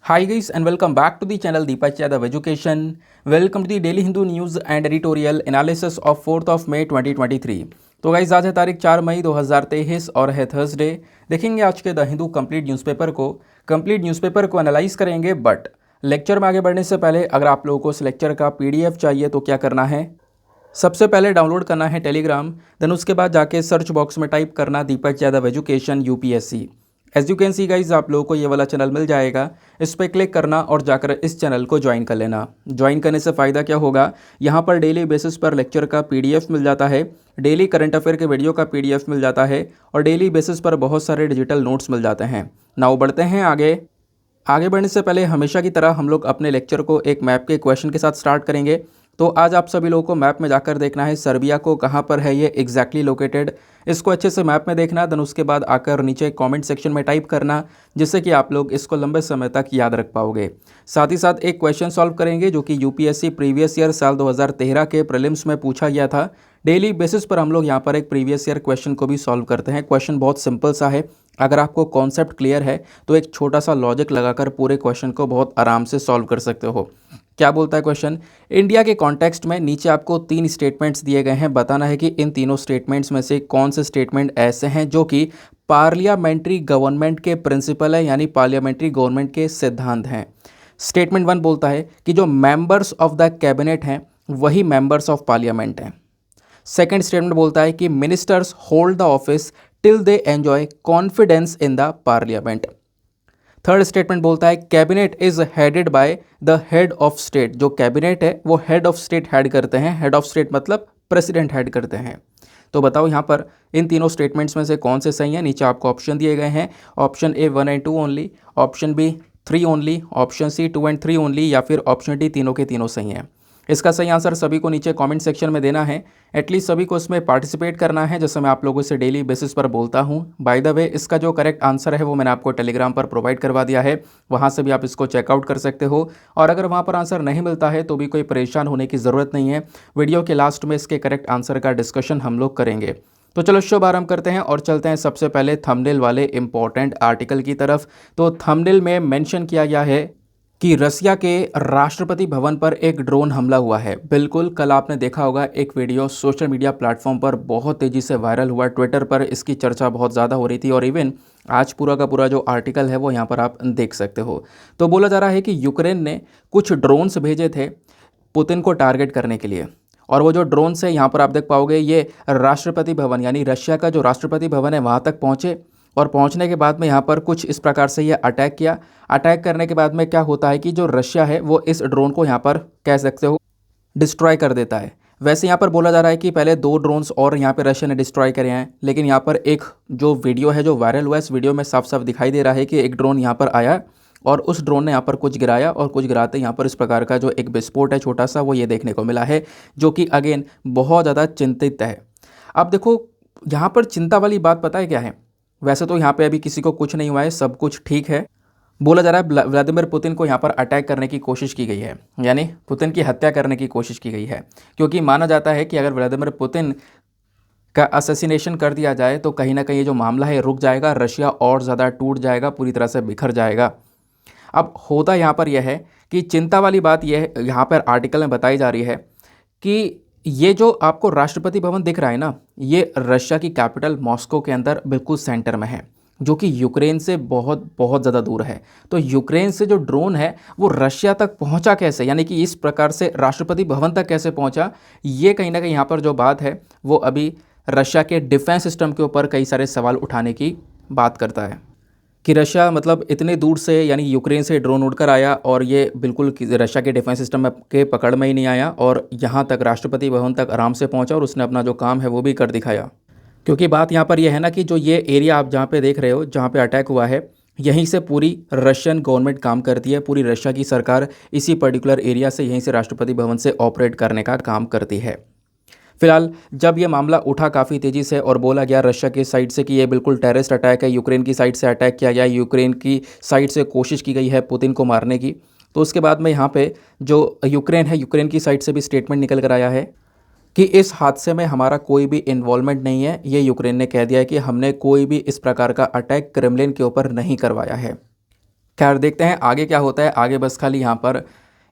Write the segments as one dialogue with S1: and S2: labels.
S1: Hi guys and welcome back to the channel Deepak Yadav Education. Welcome to the Daily Hindu News and Editorial Analysis of 4th of May 2023. तो guys आज है तारीख 4 मई 2023 और है Thursday. देखेंगे आज के द हिंदू कंप्लीट न्यूज़पेपर को एनालाइज करेंगे। बट लेक्चर में आगे बढ़ने से पहले अगर आप लोगों को इस लेक्चर का पीडीएफ चाहिए तो क्या करना है, सबसे पहले डाउनलोड करना है टेलीग्राम, देन उसके बाद जाके सर्च बॉक्स में टाइप करना Deepak Yadav education UPSC. As you can see guys आप लोगों को ये वाला चैनल मिल जाएगा, इस पर क्लिक करना और जाकर इस चैनल को ज्वाइन कर लेना। ज्वाइन करने से फ़ायदा क्या होगा, यहाँ पर डेली बेसिस पर लेक्चर का पीडीएफ मिल जाता है, डेली करंट अफेयर के वीडियो का पीडीएफ मिल जाता है और डेली बेसिस पर बहुत सारे डिजिटल नोट्स मिल जाते हैं। नाउ बढ़ते हैं आगे बढ़ने से पहले हमेशा की तरह हम लोग अपने लेक्चर को एक मैप के क्वेश्चन के साथ स्टार्ट करेंगे। तो आज आप सभी लोगों को मैप में जाकर देखना है सर्बिया को कहाँ पर है ये एग्जैक्टली लोकेटेड, इसको अच्छे से मैप में देखना। देन उसके बाद आकर नीचे कमेंट सेक्शन में टाइप करना, जिससे कि आप लोग इसको लंबे समय तक याद रख पाओगे। साथ ही साथ एक क्वेश्चन सॉल्व करेंगे जो कि यूपीएससी प्रीवियस ईयर साल 2013 के प्रीलिम्स में पूछा गया था। डेली बेसिस पर हम लोग यहाँ पर एक प्रीवियस ईयर क्वेश्चन को भी सॉल्व करते हैं। क्वेश्चन बहुत सिंपल सा है, अगर आपको कॉन्सेप्ट क्लियर है तो एक छोटा सा लॉजिक लगाकर पूरे क्वेश्चन को बहुत आराम से सॉल्व कर सकते हो। क्या बोलता है क्वेश्चन, इंडिया के कॉन्टेक्स्ट में नीचे आपको 3 स्टेटमेंट्स दिए गए हैं, बताना है कि इन तीनों स्टेटमेंट्स में से कौन से स्टेटमेंट ऐसे हैं जो कि पार्लियामेंट्री गवर्नमेंट के प्रिंसिपल है, यानी पार्लियामेंट्री गवर्नमेंट के सिद्धांत हैं। स्टेटमेंट 1 बोलता है कि जो मेंबर्स ऑफ द कैबिनेट हैं वही मेंबर्स ऑफ पार्लियामेंट हैं। सेकेंड स्टेटमेंट बोलता है कि ministers hold the office till they enjoy confidence in the parliament. Third statement बोलता है cabinet is headed by the head of state, जो कैबिनेट है वो हेड ऑफ स्टेट हेड करते हैं। हेड ऑफ स्टेट मतलब प्रेसिडेंट हेड करते हैं। तो बताओ यहाँ पर इन तीनों स्टेटमेंट्स में से कौन से सही हैं। नीचे आपको ऑप्शन दिए गए हैं, option A 1 and 2 only, option B 3 only, option C 2 and 3 only, या फिर ऑप्शन डी तीनों के तीनों सही हैं। इसका सही आंसर सभी को नीचे कमेंट सेक्शन में देना है, एटलीस्ट सभी को इसमें पार्टिसिपेट करना है, जैसे मैं आप लोगों से डेली बेसिस पर बोलता हूं। बाय द वे इसका जो करेक्ट आंसर है वो मैंने आपको टेलीग्राम पर प्रोवाइड करवा दिया है, वहां से भी आप इसको चेकआउट कर सकते हो। और अगर वहां पर आंसर नहीं मिलता है तो भी कोई परेशान होने की ज़रूरत नहीं है, वीडियो के लास्ट में इसके करेक्ट आंसर का डिस्कशन हम लोग करेंगे। तो चलो शुभ आरंभ करते हैं और चलते हैं सबसे पहले थंबनेल वाले इंपॉर्टेंट आर्टिकल की तरफ। तो थंबनेल में मेंशन किया गया है कि रसिया के राष्ट्रपति भवन पर एक ड्रोन हमला हुआ है। बिल्कुल, कल आपने देखा होगा एक वीडियो सोशल मीडिया प्लेटफॉर्म पर बहुत तेज़ी से वायरल हुआ, ट्विटर पर इसकी चर्चा बहुत ज़्यादा हो रही थी और इवन आज पूरा का पूरा जो आर्टिकल है वो यहाँ पर आप देख सकते हो। तो बोला जा रहा है कि यूक्रेन ने कुछ ड्रोन्स भेजे थे पुतिन को टारगेट करने के लिए, और वो जो ड्रोन्स है यहाँ पर आप देख पाओगे ये राष्ट्रपति भवन यानी रशिया का जो राष्ट्रपति भवन है वहाँ तक पहुँचे, और पहुंचने के बाद में यहाँ पर कुछ इस प्रकार से ये अटैक किया। अटैक करने के बाद में क्या होता है कि जो रशिया है वो इस ड्रोन को यहाँ पर कह सकते हो डिस्ट्रॉय कर देता है। वैसे यहाँ पर बोला जा रहा है कि पहले 2 ड्रोन्स और यहाँ पे रशिया ने डिस्ट्रॉय करे हैं, लेकिन यहाँ पर एक जो वीडियो है जो वायरल हुआ है, इस वीडियो में साफ साफ दिखाई दे रहा है कि एक ड्रोन यहाँ पर आया और उस ड्रोन ने यहाँ पर कुछ गिराया, और कुछ गिराते यहाँ पर इस प्रकार का जो एक विस्फोट है छोटा सा वो ये देखने को मिला है, जो कि अगेन बहुत ज़्यादा चिंतित है। अब देखो यहाँ पर चिंता वाली बात पता है क्या है, वैसे तो यहाँ पे अभी किसी को कुछ नहीं हुआ है, सब कुछ ठीक है। बोला जा रहा है व्लादिमीर पुतिन को यहाँ पर अटैक करने की कोशिश की गई है, यानी पुतिन की हत्या करने की कोशिश की गई है, क्योंकि माना जाता है कि अगर व्लादिमीर पुतिन का असैसिनेशन कर दिया जाए तो कहीं ना कहीं ये जो मामला है रुक जाएगा, रशिया और ज़्यादा टूट जाएगा, पूरी तरह से बिखर जाएगा। अब होता यहाँ पर यह है कि चिंता वाली बात यह यहाँ पर आर्टिकल में बताई जा रही है कि ये जो आपको राष्ट्रपति भवन दिख रहा है ना, ये रशिया की कैपिटल मॉस्को के अंदर बिल्कुल सेंटर में है, जो कि यूक्रेन से बहुत बहुत ज़्यादा दूर है। तो यूक्रेन से जो ड्रोन है वो रशिया तक पहुंचा कैसे, यानी कि इस प्रकार से राष्ट्रपति भवन तक कैसे पहुंचा, ये कहीं ना कहीं यहाँ पर जो बात है वो अभी रशिया के डिफेंस सिस्टम के ऊपर कई सारे सवाल उठाने की बात करता है कि रशिया मतलब इतने दूर से यानी यूक्रेन से ड्रोन उड़कर आया और ये बिल्कुल रशिया के डिफेंस सिस्टम के पकड़ में ही नहीं आया और यहाँ तक राष्ट्रपति भवन तक आराम से पहुँचा और उसने अपना जो काम है वो भी कर दिखाया। क्योंकि बात यहाँ पर यह है ना कि जो ये एरिया आप जहाँ पे देख रहे हो, जहाँ पे अटैक हुआ है, यहीं से पूरी रशियन गवर्नमेंट काम करती है, पूरी रशिया की सरकार इसी पर्टिकुलर एरिया से यहीं से राष्ट्रपति भवन से ऑपरेट करने का काम करती है। फिलहाल जब ये मामला उठा काफ़ी तेज़ी से और बोला गया रशिया की साइड से कि ये बिल्कुल टेररिस्ट अटैक है, यूक्रेन की साइड से अटैक किया गया, यूक्रेन की साइड से कोशिश की गई है पुतिन को मारने की, तो उसके बाद में यहाँ पे जो यूक्रेन है, यूक्रेन की साइड से भी स्टेटमेंट निकल कर आया है कि इस हादसे में हमारा कोई भी इन्वॉल्वमेंट नहीं है। ये यूक्रेन ने कह दिया है कि हमने कोई भी इस प्रकार का अटैक क्रेमलिन के ऊपर नहीं करवाया है। खैर देखते हैं आगे क्या होता है। आगे बस खाली यहाँ पर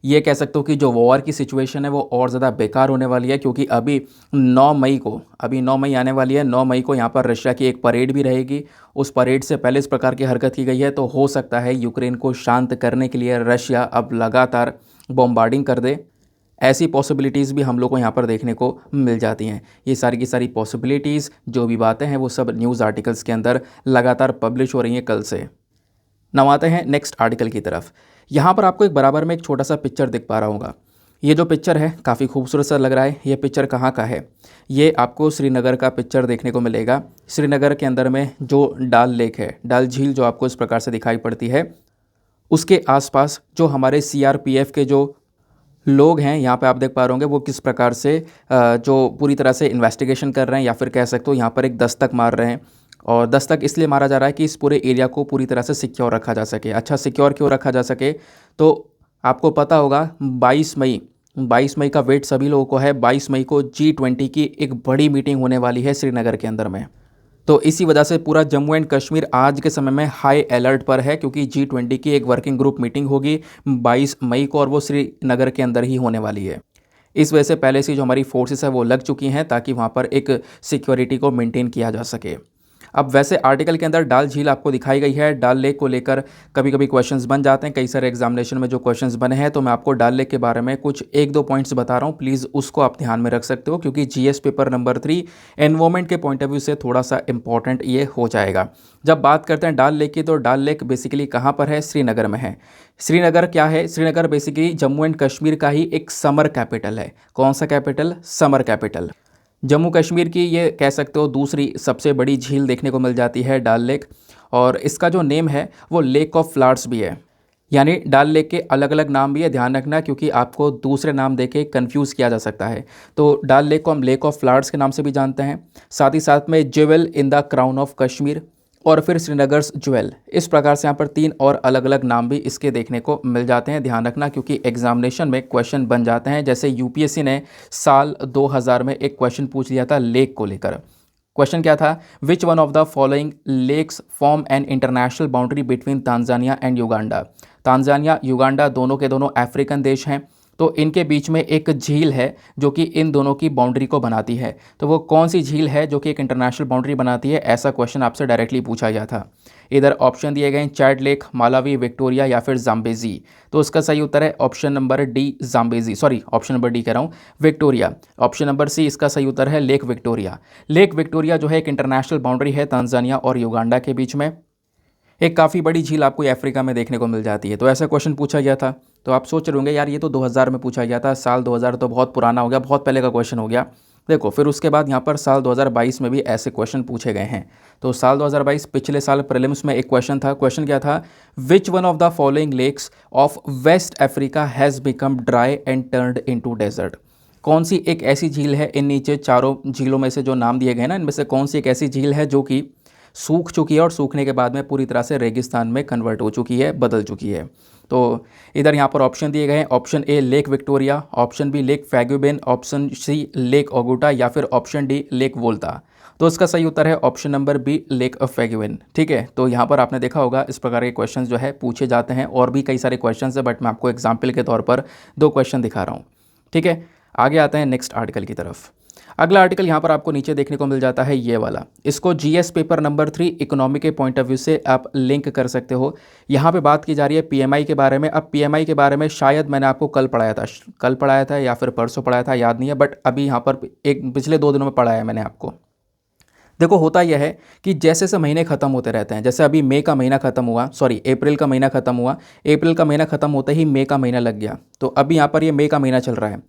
S1: ये कह सकते हो कि जो वॉर की सिचुएशन है वो और ज़्यादा बेकार होने वाली है, क्योंकि अभी 9 मई आने वाली है। 9 मई को यहाँ पर रशिया की एक परेड भी रहेगी। उस परेड से पहले इस प्रकार की हरकत की गई है, तो हो सकता है यूक्रेन को शांत करने के लिए रशिया अब लगातार बॉम्बार्डिंग कर दे। ऐसी पॉसिबिलिटीज़ भी हम लोग को यहाँ पर देखने को मिल जाती हैं। ये सारी की सारी पॉसिबिलिटीज़ जो भी बातें हैं वो सब न्यूज़ आर्टिकल्स के अंदर लगातार पब्लिश हो रही हैं कल से। नाउ आते हैं नेक्स्ट आर्टिकल की तरफ। यहाँ पर आपको एक बराबर में एक छोटा सा पिक्चर दिख पा रहा होगा। ये जो पिक्चर है काफ़ी खूबसूरत सा लग रहा है। ये पिक्चर कहाँ का है? ये आपको श्रीनगर का पिक्चर देखने को मिलेगा। श्रीनगर के अंदर में जो डाल लेक है, डाल झील जो आपको इस प्रकार से दिखाई पड़ती है, उसके आसपास जो हमारे सीआरपीएफ के जो लोग हैं यहाँ पे आप देख पा रहे होंगे वो किस प्रकार से जो पूरी तरह से इन्वेस्टिगेशन कर रहे हैं, या फिर कह सकते हो यहाँ पर एक दस्तक मार रहे हैं। और दस्तक इसलिए मारा जा रहा है कि इस पूरे एरिया को पूरी तरह से सिक्योर रखा जा सके। अच्छा, सिक्योर क्यों रखा जा सके? तो आपको पता होगा 22 मई का वेट सभी लोगों को है। 22 मई को G20 की एक बड़ी मीटिंग होने वाली है श्रीनगर के अंदर में। तो इसी वजह से पूरा जम्मू एंड कश्मीर आज के समय में हाई अलर्ट पर है, क्योंकि G20 की एक वर्किंग ग्रुप मीटिंग होगी 22 मई को, और वो श्रीनगर के अंदर ही होने वाली है। इस वजह से पहले से जो हमारी फोर्सेस है वो लग चुकी हैं, ताकि वहाँ पर एक सिक्योरिटी को मेंटेन किया जा सके। अब वैसे आर्टिकल के अंदर डाल झील आपको दिखाई गई है। डाल लेक को लेकर कभी कभी क्वेश्चन्स बन जाते हैं, कई सारे एग्जामिनेशन में जो क्वेश्चंस बने हैं, तो मैं आपको डाल लेक के बारे में कुछ 1-2 पॉइंट्स बता रहा हूँ। प्लीज़ उसको आप ध्यान में रख सकते हो, क्योंकि जीएस पेपर नंबर 3 एनवायरमेंट के पॉइंट ऑफ व्यू से थोड़ा सा इंपॉर्टेंट ये हो जाएगा। जब बात करते हैं डाल लेक की, तो डाल लेक बेसिकली कहाँ पर है? श्रीनगर में है। श्रीनगर क्या है? श्रीनगर बेसिकली जम्मू एंड कश्मीर का ही एक समर कैपिटल है। कौन सा capital? Summer capital. Jammu Kashmir की ये कह सकते हो दूसरी सबसे बड़ी झील देखने को मिल जाती है डाल लेक, और इसका जो नेम है वो लेक ऑफ फ्लावर्स भी है। यानी डाल लेक के अलग अलग नाम भी है, ध्यान रखना, क्योंकि आपको दूसरे नाम देके कंफ्यूज किया जा सकता है। तो डाल लेक को हम लेक ऑफ फ्लावर्स के नाम से भी जानते हैं। साथ ही साथ में jewel in the crown of Kashmir, और फिर श्रीनगर्स ज्वेल। इस प्रकार से यहाँ पर 3 और अलग अलग नाम भी इसके देखने को मिल जाते हैं। ध्यान रखना, क्योंकि एग्जामिनेशन में क्वेश्चन बन जाते हैं। जैसे यूपीएससी ने साल 2000 में एक क्वेश्चन पूछ लिया था लेक को लेकर। क्वेश्चन क्या था? Which one of the following lakes form an international boundary between Tanzania and Uganda. Tanzania Uganda दोनों के दोनों अफ्रीकन देश हैं, तो इनके बीच में एक झील है जो कि इन दोनों की बाउंड्री को बनाती है। तो वो कौन सी झील है जो कि एक इंटरनेशनल बाउंड्री बनाती है? ऐसा क्वेश्चन आपसे डायरेक्टली पूछा गया था। इधर ऑप्शन दिए गए हैं चैड लेक, मालावी, विक्टोरिया या फिर जाम्बेजी। तो उसका सही उत्तर है option number D, Zambezi. Sorry, option number D कह रहा हूँ, विक्टोरिया। ऑप्शन नंबर सी इसका सही उत्तर है लेक विक्टोरिया। लेक विक्टोरिया जो है एक इंटरनेशनल बाउंड्री है तांजानिया और युगांडा के बीच में। एक काफ़ी बड़ी झील आपको अफ्रीका में देखने को मिल जाती है। तो ऐसा क्वेश्चन पूछा गया था। तो आप सोच रहे होंगे यार ये तो 2000 में पूछा गया था, साल 2000 तो बहुत पुराना हो गया, बहुत पहले का क्वेश्चन हो गया। देखो फिर उसके बाद यहाँ पर साल 2022 में भी ऐसे क्वेश्चन पूछे गए हैं। तो साल 2022 पिछले साल प्रीलिम्स में एक क्वेश्चन था। क्वेश्चन क्या था? Which one of the following lakes of West Africa has become dry and turned into desert. कौन सी एक ऐसी झील है, इन नीचे चारों झीलों में से जो नाम दिए गए ना, इनमें से कौन सी एक ऐसी झील है जो कि सूख चुकी है और सूखने के बाद में पूरी तरह से रेगिस्तान में कन्वर्ट हो चुकी है, बदल चुकी है? तो इधर यहाँ पर ऑप्शन दिए गए हैं। Option A Lake Victoria, option B Lake Faguibine, option C Lake Oguta या फिर ऑप्शन डी लेक वोल्टा। तो इसका सही उत्तर है ऑप्शन नंबर बी लेक फैगुबेन। ठीक है, तो यहाँ पर आपने देखा होगा इस प्रकार के क्वेश्चन जो है पूछे जाते हैं, और भी कई सारे क्वेश्चन है, बट मैं आपको एग्जाम्पल के तौर पर 2 क्वेश्चन दिखा रहा हूँ। ठीक है, आगे आते हैं नेक्स्ट आर्टिकल की तरफ। अगला आर्टिकल यहाँ पर आपको नीचे देखने को मिल जाता है ये वाला। इसको जीएस पेपर नंबर 3 इकोनॉमी के पॉइंट ऑफ व्यू से आप लिंक कर सकते हो। यहाँ पे बात की जा रही है पीएमआई के बारे में। अब पीएमआई के बारे में शायद मैंने आपको कल पढ़ाया था या फिर परसों पढ़ाया था, याद नहीं है, बट अभी यहाँ पर एक पिछले 2 दिनों में पढ़ाया है मैंने आपको। देखो होता यह है कि जैसे जैसे महीने ख़त्म होते रहते हैं, जैसे अभी मई का महीना ख़त्म हुआ, सॉरी अप्रैल का महीना ख़त्म हुआ, अप्रैल का महीना ख़त्म होते ही मई का महीना लग गया। तो अभी यहाँ पर ये मई का महीना चल रहा है।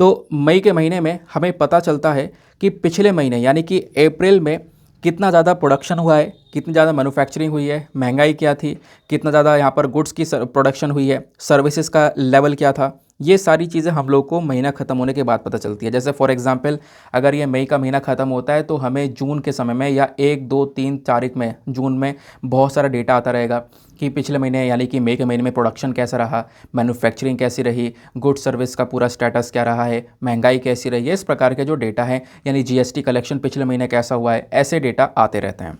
S1: तो मई के महीने में हमें पता चलता है कि पिछले महीने यानी कि अप्रैल में कितना ज़्यादा प्रोडक्शन हुआ है, कितनी ज़्यादा मैन्युफैक्चरिंग हुई है, महंगाई क्या थी, कितना ज़्यादा यहाँ पर गुड्स की प्रोडक्शन हुई है, सर्विसेज का लेवल क्या था। ये सारी चीज़ें हम लोग को महीना ख़त्म होने के बाद पता चलती है। जैसे फॉर एग्जांपल अगर ये मई का महीना ख़त्म होता है तो हमें जून के समय में या 1, 2, 3 तारीख में जून में बहुत सारा डेटा आता रहेगा कि पिछले महीने यानी कि मई के महीने में प्रोडक्शन कैसा रहा, मैन्युफैक्चरिंग कैसी रही, गुड सर्विस का पूरा स्टेटस क्या रहा है, महंगाई कैसी रही है। इस प्रकार के जो डेटा हैं, यानी जीएसटी कलेक्शन पिछले महीने कैसा हुआ है, ऐसे डेटा आते रहते हैं।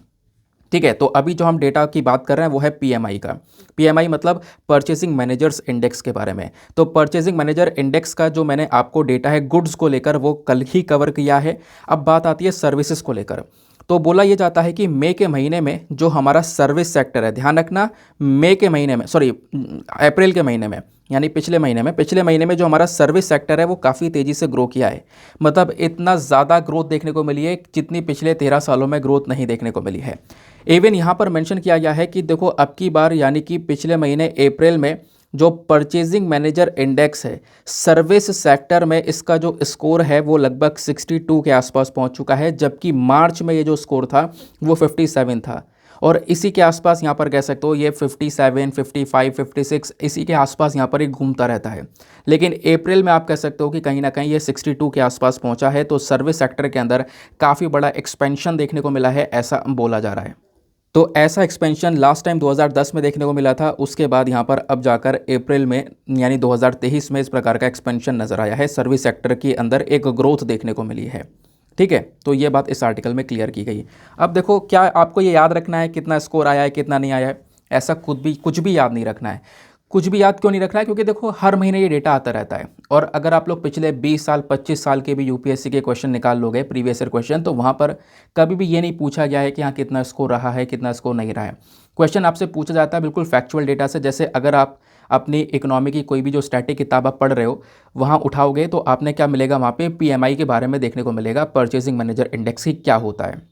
S1: ठीक है। तो अभी जो हम डेटा की बात कर रहे हैं वो है पीएमआई का। पीएमआई मतलब परचेसिंग मैनेजर्स इंडेक्स के बारे में। तो परचेसिंग मैनेजर इंडेक्स का जो मैंने आपको डेटा है गुड्स को लेकर वो कल ही कवर किया है। अब बात आती है सर्विसेज को लेकर। तो बोला ये जाता है कि मई के महीने में जो हमारा सर्विस सेक्टर है, ध्यान रखना, मई के महीने में, सॉरी अप्रैल के महीने में, यानी पिछले महीने में जो हमारा सर्विस सेक्टर है वो काफ़ी तेज़ी से ग्रो किया है। मतलब इतना ज़्यादा ग्रोथ देखने को मिली है जितनी पिछले 13 सालों में ग्रोथ नहीं देखने को मिली है। इवन यहाँ पर मेंशन किया गया है कि देखो अब की बार यानी कि पिछले महीने अप्रैल में जो परचेजिंग मैनेजर इंडेक्स है सर्विस सेक्टर में, इसका जो स्कोर है वो लगभग 62 के आसपास पहुंच चुका है, जबकि मार्च में ये जो स्कोर था वो 57 था। और इसी के आसपास यहाँ पर कह सकते हो ये 57, 55, 56 इसी के आसपास यहाँ पर ये घूमता रहता है। लेकिन अप्रैल में आप कह सकते हो कि कहीं ना कहीं ये 62 के आसपास पहुँचा है। तो सर्विस सेक्टर के अंदर काफ़ी बड़ा एक्सपेंशन देखने को मिला है, ऐसा बोला जा रहा है। तो ऐसा एक्सपेंशन लास्ट टाइम 2010 में देखने को मिला था। उसके बाद यहाँ पर अब जाकर अप्रैल में यानी 2023 में इस प्रकार का एक्सपेंशन नज़र आया है। सर्विस सेक्टर के अंदर एक ग्रोथ देखने को मिली है। ठीक है, तो ये बात इस आर्टिकल में क्लियर की गई। अब देखो, क्या आपको ये याद रखना है कितना स्कोर आया है कितना नहीं आया है? ऐसा कुछ भी याद नहीं रखना है। कुछ भी याद क्यों नहीं रखना है? क्योंकि देखो हर महीने ये डेटा आता रहता है। और अगर आप लोग पिछले 20 साल 25 साल के भी यूपीएससी के क्वेश्चन निकाल लोगे, प्रीवियस ईयर क्वेश्चन, तो वहाँ पर कभी भी ये नहीं पूछा गया है कि हाँ कितना स्कोर रहा है कितना स्कोर नहीं रहा है। क्वेश्चन आपसे पूछा जाता है बिल्कुल फैक्चुअल डेटा से। जैसे अगर आप अपनी इकोनॉमी की कोई भी जो स्टैटिक किताब आप पढ़ रहे हो वहाँ उठाओगे तो आपने क्या मिलेगा, वहाँ पे पीएमआई के बारे में देखने को मिलेगा, परचेजिंग मैनेजर इंडेक्स की क्या होता है।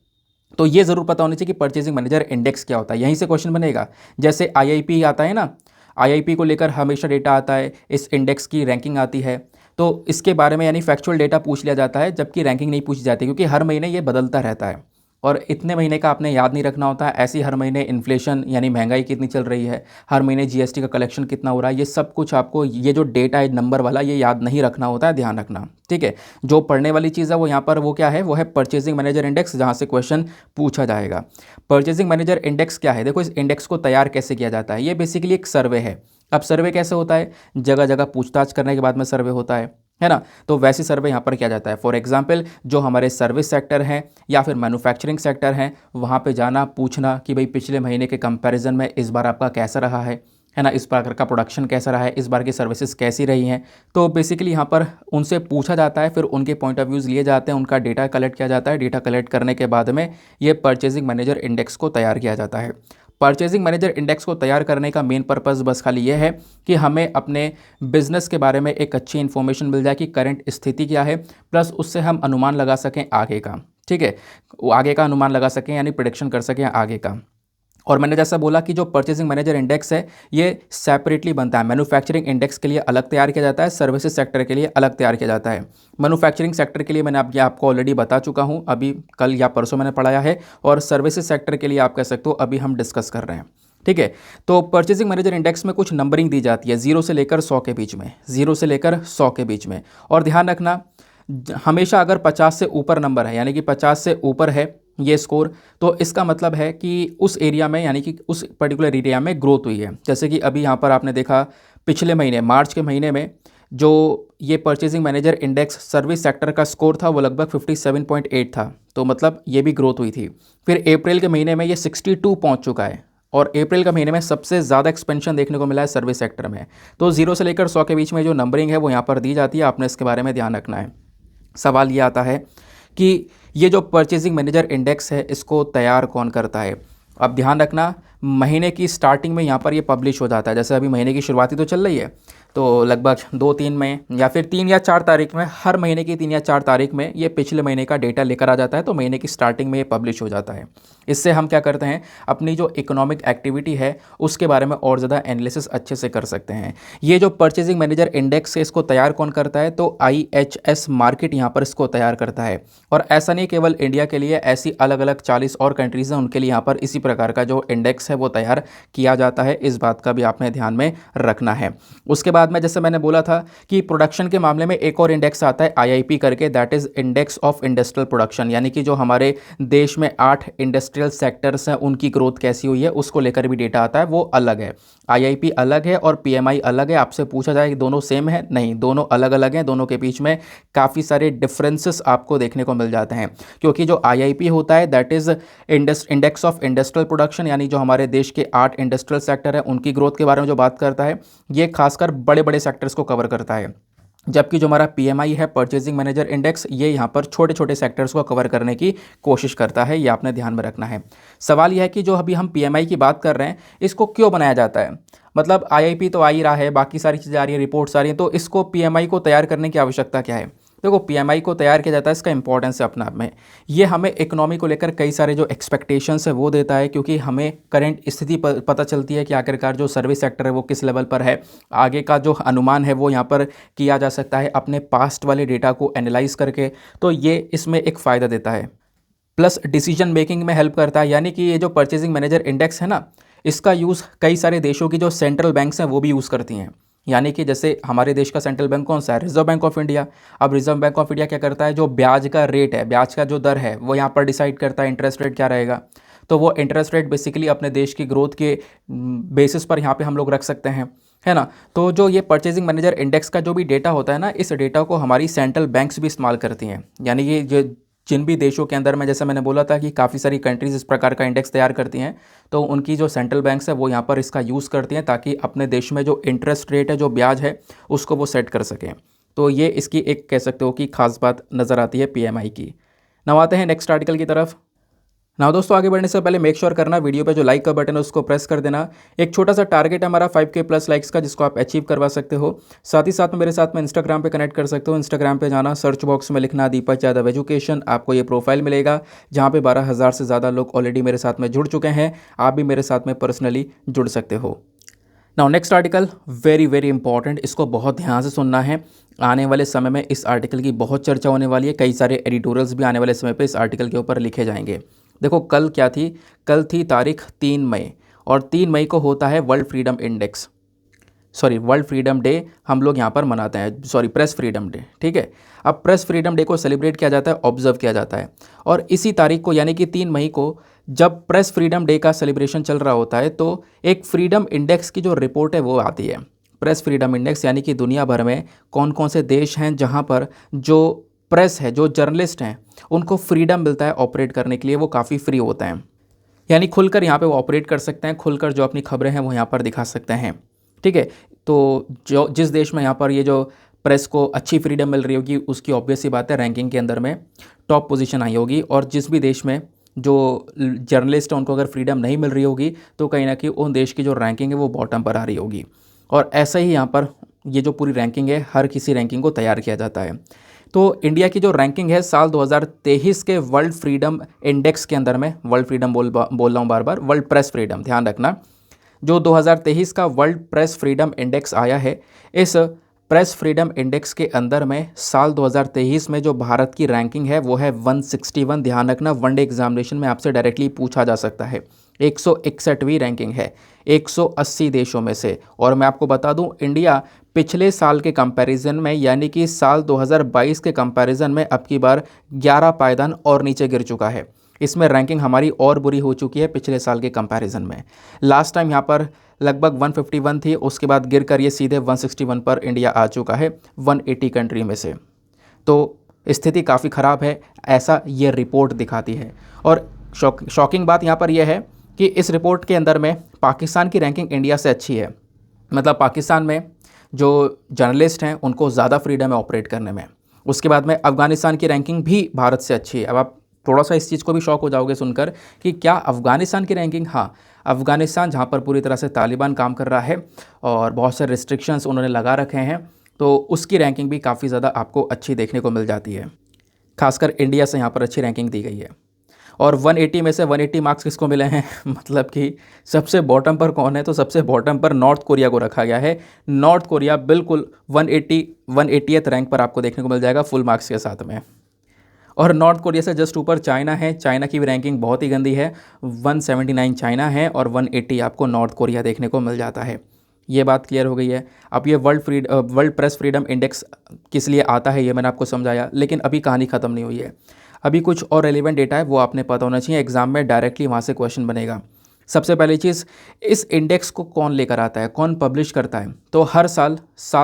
S1: तो ये ज़रूर पता होनी चाहिए कि परचेजिंग मैनेजर इंडेक्स क्या होता है। यहीं से क्वेश्चन बनेगा। जैसे आईआईपी आता है ना, आईआईपी को लेकर हमेशा डेटा आता है, इस इंडेक्स की रैंकिंग आती है, तो इसके बारे में यानी फैक्चुअल डेटा पूछ लिया जाता है, जबकि रैंकिंग नहीं पूछी जाती क्योंकि हर महीने ये बदलता रहता है और इतने महीने का आपने याद नहीं रखना होता है। ऐसे ही हर महीने इन्फ्लेशन यानी महंगाई कितनी चल रही है, हर महीने जीएसटी का कलेक्शन कितना हो रहा है, ये सब कुछ आपको ये जो डेटा है नंबर वाला ये याद नहीं रखना होता है, ध्यान रखना। ठीक है, जो पढ़ने वाली चीज़ है वो यहाँ पर वो क्या है, वो है परचेजिंग मैनेजर इंडेक्स, जहाँ से क्वेश्चन पूछा जाएगा। परचेजिंग मैनेजर इंडेक्स क्या है? देखो इस इंडेक्स को तैयार कैसे किया जाता है। ये बेसिकली एक सर्वे है। अब सर्वे कैसे होता है? जगह जगह पूछताछ करने के बाद में सर्वे होता है ना। तो वैसी सर्वे यहाँ पर किया जाता है। फॉर एग्जांपल जो हमारे सर्विस सेक्टर हैं या फिर मैन्युफैक्चरिंग सेक्टर हैं, वहाँ पे जाना, पूछना कि भाई पिछले महीने के कंपैरिजन में इस बार आपका कैसा रहा है ना, इस प्रकार का प्रोडक्शन कैसा रहा है, इस बार की सर्विसेज कैसी रही हैं। तो बेसिकली यहाँ पर उनसे पूछा जाता है, फिर उनके पॉइंट ऑफ व्यूज़ लिए जाते हैं, उनका डेटा कलेक्ट किया जाता है। डेटा कलेक्ट करने के बाद में ये परचेजिंग मैनेजर इंडेक्स को तैयार किया जाता है। परचेजिंग मैनेजर इंडेक्स को तैयार करने का मेन पर्पज़ बस खाली ये है कि हमें अपने बिजनेस के बारे में एक अच्छी इन्फॉर्मेशन मिल जाए कि करंट स्थिति क्या है, प्लस उससे हम अनुमान लगा सकें आगे का। ठीक है, आगे का अनुमान लगा सकें यानी प्रेडिक्शन कर सकें आगे का। और मैंने जैसा बोला कि जो परचेजिंग मैनेजर इंडेक्स है ये सेपरेटली बनता है। मैन्युफैक्चरिंग इंडेक्स के लिए अलग तैयार किया जाता है, सर्विसेज सेक्टर के लिए अलग तैयार किया जाता है। मैन्युफैक्चरिंग सेक्टर के लिए मैंने आपको ऑलरेडी बता चुका हूँ, अभी कल या परसों मैंने पढ़ाया है, और सर्विसेज सेक्टर के लिए आप कह सकते हो अभी हम डिस्कस कर रहे हैं। ठीक है, तो परचेजिंग मैनेजर इंडेक्स में कुछ नंबरिंग दी जाती है 0 से लेकर 100 के बीच में, 0 से लेकर 100 के बीच में। और ध्यान रखना हमेशा अगर 50 से ऊपर नंबर है यानी कि 50 से ऊपर है ये स्कोर, तो इसका मतलब है कि उस एरिया में यानी कि उस पर्टिकुलर एरिया में ग्रोथ हुई है। जैसे कि अभी यहाँ पर आपने देखा पिछले महीने मार्च के महीने में जो ये purchasing manager index service sector का स्कोर था वो लगभग 57.8 था, तो मतलब ये भी ग्रोथ हुई थी। फिर अप्रैल के महीने में ये 62 पहुँच चुका है और अप्रैल के महीने में सबसे ज़्यादा एक्सपेंशन देखने को मिला है सर्विस सेक्टर में। तो 0 से लेकर 100 के बीच में जो नंबरिंग है वो यहाँ पर दी जाती है, आपने इसके बारे में ध्यान रखना है। सवाल ये आता है कि ये जो परचेजिंग मैनेजर इंडेक्स है इसको तैयार कौन करता है। अब ध्यान रखना महीने की स्टार्टिंग में यहाँ पर ये पब्लिश हो जाता है। जैसे अभी महीने की शुरुआती तो चल रही है, तो लगभग 2-3 में या फिर 3 या 4 तारीख में, हर महीने की 3 या 4 तारीख में ये पिछले महीने का डेटा लेकर आ जाता है, तो महीने की स्टार्टिंग में ये पब्लिश हो जाता है। इससे हम क्या करते हैं, अपनी जो इकोनॉमिक एक्टिविटी है उसके बारे में और ज़्यादा एनालिसिस अच्छे से कर सकते हैं। ये जो परचेजिंग मैनेजर इंडेक्स है इसको तैयार कौन करता है, तो IHS मार्केट यहाँ पर इसको तैयार करता है। और ऐसा नहीं केवल इंडिया के लिए, ऐसी अलग अलग 40 और कंट्रीज़ हैं उनके लिए यहाँ पर इसी प्रकार का जो इंडेक्स है वो तैयार किया जाता है। इस बात का भी आपने ध्यान में रखना है। उसके बाद बाद में जैसे मैंने बोला था कि प्रोडक्शन के मामले में एक और इंडेक्स आता है आईआईपी करके, that is index of industrial production, यानी कि जो हमारे देश में 8 इंडस्ट्रियल सेक्टर्स हैं उनकी ग्रोथ कैसी हुई है उसको लेकर भी डेटा आता है, वो अलग है। आईआईपी अलग है और पीएमआई अलग है। आपसे पूछा जाए कि दोनों सेम है, नहीं, दोनों अलग अलग हैं। दोनों के बीच में काफ़ी सारे डिफरेंसेस आपको देखने को मिल जाते हैं, क्योंकि जो आईआईपी होता है that is index of industrial production, यानी जो हमारे देश के 8 इंडस्ट्रियल सेक्टर है उनकी ग्रोथ के बारे में जो बात करता है, ये खासकर बड़े बड़े सेक्टर्स को कवर करता है। जबकि जो हमारा पीएमआई है, परचेजिंग मैनेजर इंडेक्स, ये यहाँ पर छोटे छोटे सेक्टर्स को कवर करने की कोशिश करता है। ये आपने ध्यान में रखना है। सवाल यह है कि जो अभी हम पीएमआई की बात कर रहे हैं इसको क्यों बनाया जाता है? मतलब आईआईपी तो आ ही रहा है, बाकी सारी चीज़ें आ रही है, रिपोर्ट्स आ रही हैं, तो इसको पीएमआई को तैयार करने की आवश्यकता क्या है? देखो, पीएमआई को तैयार किया जाता है, इसका इंपॉर्टेंस है अपने आप में। ये हमें इकोनॉमी को लेकर कई सारे जो एक्सपेक्टेशंस है वो देता है, क्योंकि हमें करंट स्थिति पता चलती है कि आखिरकार जो सर्विस सेक्टर है वो किस लेवल पर है। आगे का जो अनुमान है वो यहाँ पर किया जा सकता है अपने पास्ट वाले डेटा को एनालाइज करके, तो ये इसमें एक फ़ायदा देता है। प्लस डिसीजन मेकिंग में हेल्प करता है, यानी कि ये जो परचेजिंग मैनेजर इंडेक्स है ना, इसका यूज़ कई सारे देशों की जो सेंट्रल बैंक्स हैं वो भी यूज़ करती हैं। यानी कि जैसे हमारे देश का सेंट्रल बैंक कौन सा है? Reserve bank of India. अब रिजर्व बैंक ऑफ इंडिया क्या करता है, जो ब्याज का रेट है, ब्याज का जो दर है वो यहाँ पर डिसाइड करता है, इंटरेस्ट रेट क्या रहेगा। तो वो इंटरेस्ट रेट बेसिकली अपने देश की ग्रोथ के बेसिस पर यहाँ पे हम लोग रख सकते हैं, है ना। तो जो ये परचेजिंग मैनेजर इंडेक्स का जो भी डेटा होता है ना, इस डेटा को हमारी सेंट्रल बैंक्स भी इस्तेमाल करती हैं। यानी कि जो जिन भी देशों के अंदर में, जैसे मैंने बोला था कि काफ़ी सारी कंट्रीज़ इस प्रकार का इंडेक्स तैयार करती हैं, तो उनकी जो सेंट्रल बैंक्स है वो यहाँ पर इसका यूज़ करती हैं ताकि अपने देश में जो इंटरेस्ट रेट है, जो ब्याज है, उसको वो सेट कर सकें। तो ये इसकी एक कह सकते हो कि खास बात नज़र आती है पीएमआई की। नाउ आते हैं नेक्स्ट आर्टिकल की तरफ। ना दोस्तों, आगे बढ़ने से पहले मेक श्योर करना वीडियो पे जो लाइक का बटन है उसको प्रेस कर देना। एक छोटा सा टारगेट है हमारा 5K प्लस लाइक्स का, जिसको आप अचीव करवा सकते हो। साथ ही साथ मेरे साथ में इंस्टाग्राम पे कनेक्ट कर सकते हो। इंस्टाग्राम पे जाना, सर्च बॉक्स में लिखना दीपक यादव एजुकेशन, आपको ये प्रोफाइल मिलेगा जहाँ पे 12,000 से ज़्यादा लोग ऑलरेडी मेरे साथ में जुड़ चुके हैं। आप भी मेरे साथ में पर्सनली जुड़ सकते हो। Now next article very very important, इसको बहुत ध्यान से सुनना है। आने वाले समय में इस आर्टिकल की बहुत चर्चा होने वाली है। कई सारे एडिटोरियल्स भी आने वाले समय पे इस आर्टिकल के ऊपर लिखे जाएंगे। देखो, कल क्या थी? कल थी तारीख 3 मई, और 3 मई को होता है world freedom index, sorry world freedom day हम लोग यहाँ पर मनाते हैं, सॉरी प्रेस फ्रीडम डे, ठीक है। अब प्रेस फ्रीडम डे को सेलिब्रेट किया जाता है, ऑब्जर्व किया जाता है, और इसी तारीख को यानी कि 3 मई को जब प्रेस फ्रीडम डे का सेलिब्रेशन चल रहा होता है, तो एक फ्रीडम इंडेक्स की जो रिपोर्ट है वो आती है। प्रेस फ्रीडम इंडेक्स यानी कि दुनिया भर में कौन कौन से देश हैं जहाँ पर जो प्रेस है, जो जर्नलिस्ट हैं, उनको फ्रीडम मिलता है ऑपरेट करने के लिए, वो काफ़ी फ्री होते हैं, यानी खुलकर यहाँ पे वो ऑपरेट कर सकते हैं, खुलकर जो अपनी खबरें हैं वो यहाँ पर दिखा सकते हैं, ठीक है। तो जो जिस देश में यहाँ पर ये जो प्रेस को अच्छी फ्रीडम मिल रही होगी, उसकी ऑब्वियस सी बात है रैंकिंग के अंदर में टॉप पोजीशन आई होगी, और जिस भी देश में जो जर्नलिस्ट हैं उनको अगर फ्रीडम नहीं मिल रही होगी, तो कहीं ना कहीं उन देश की जो रैंकिंग है वो बॉटम पर आ रही होगी। और ऐसा ही यहाँ पर ये जो पूरी रैंकिंग है, हर किसी रैंकिंग को तैयार किया जाता है। तो इंडिया की जो रैंकिंग है साल 2023 के वर्ल्ड फ्रीडम इंडेक्स के अंदर में, वर्ल्ड फ्रीडम बोल रहा हूँ बार बार, वर्ल्ड प्रेस फ्रीडम, ध्यान रखना, जो 2023 का वर्ल्ड प्रेस फ्रीडम इंडेक्स आया है, इस प्रेस फ्रीडम इंडेक्स के अंदर में साल 2023 में जो भारत की रैंकिंग है वो है 161। ध्यान रखना, वनडे एग्जामिनेशन में आपसे डायरेक्टली पूछा जा सकता है। 161वीं रैंकिंग है 180 देशों में से। और मैं आपको बता दूं, इंडिया पिछले साल के कंपैरिजन में, यानी कि साल 2022 के कंपैरिजन में अब की बार 11 पायदान और नीचे गिर चुका है। इसमें रैंकिंग हमारी और बुरी हो चुकी है पिछले साल के कंपैरिजन में। लास्ट टाइम यहाँ पर लगभग 151 थी, उसके बाद गिर कर ये सीधे 161 पर इंडिया आ चुका है 180 कंट्री में से। तो स्थिति काफ़ी ख़राब है, ऐसा ये रिपोर्ट दिखाती है। और शॉकिंग बात यहाँ पर यह है कि इस रिपोर्ट के अंदर में पाकिस्तान की रैंकिंग इंडिया से अच्छी है। मतलब पाकिस्तान में जो जर्नलिस्ट हैं उनको ज़्यादा फ्रीडम है ऑपरेट करने में। उसके बाद में अफ़गानिस्तान की रैंकिंग भी भारत से अच्छी है। अब आप थोड़ा सा इस चीज़ को भी शॉक हो जाओगे सुनकर कि क्या अफ़गानिस्तान की रैंकिंग, हाँ, अफ़गानिस्तान जहाँ पर पूरी तरह से तालिबान काम कर रहा है और बहुत से रिस्ट्रिक्शंस उन्होंने लगा रखे हैं, तो उसकी रैंकिंग भी काफ़ी ज़्यादा आपको अच्छी देखने को मिल जाती है। खासकर इंडिया से यहाँ पर अच्छी रैंकिंग दी गई है। और 180 में से 180 मार्क्स किसको मिले हैं? मतलब कि सबसे बॉटम पर कौन है? तो सबसे बॉटम पर नॉर्थ कोरिया को रखा गया है। नॉर्थ कोरिया बिल्कुल 180th रैंक पर आपको देखने को मिल जाएगा फुल मार्क्स के साथ में। और नॉर्थ कोरिया से जस्ट ऊपर चाइना है। चाइना की भी रैंकिंग बहुत ही गंदी है, 179 चाइना है और 180 आपको नॉर्थ कोरिया देखने को मिल जाता है। ये बात क्लियर हो गई है। अब ये वर्ल्ड प्रेस फ्रीडम इंडेक्स किस लिए आता है ये मैंने आपको समझाया, लेकिन अभी कहानी ख़त्म नहीं हुई है। अभी कुछ और रेलिवेंट डेटा है वो आपने पता होना चाहिए, एग्जाम में डायरेक्टली वहाँ से क्वेश्चन बनेगा। सबसे पहली चीज़, इस इंडेक्स को कौन लेकर आता है, कौन पब्लिश करता है? तो हर साल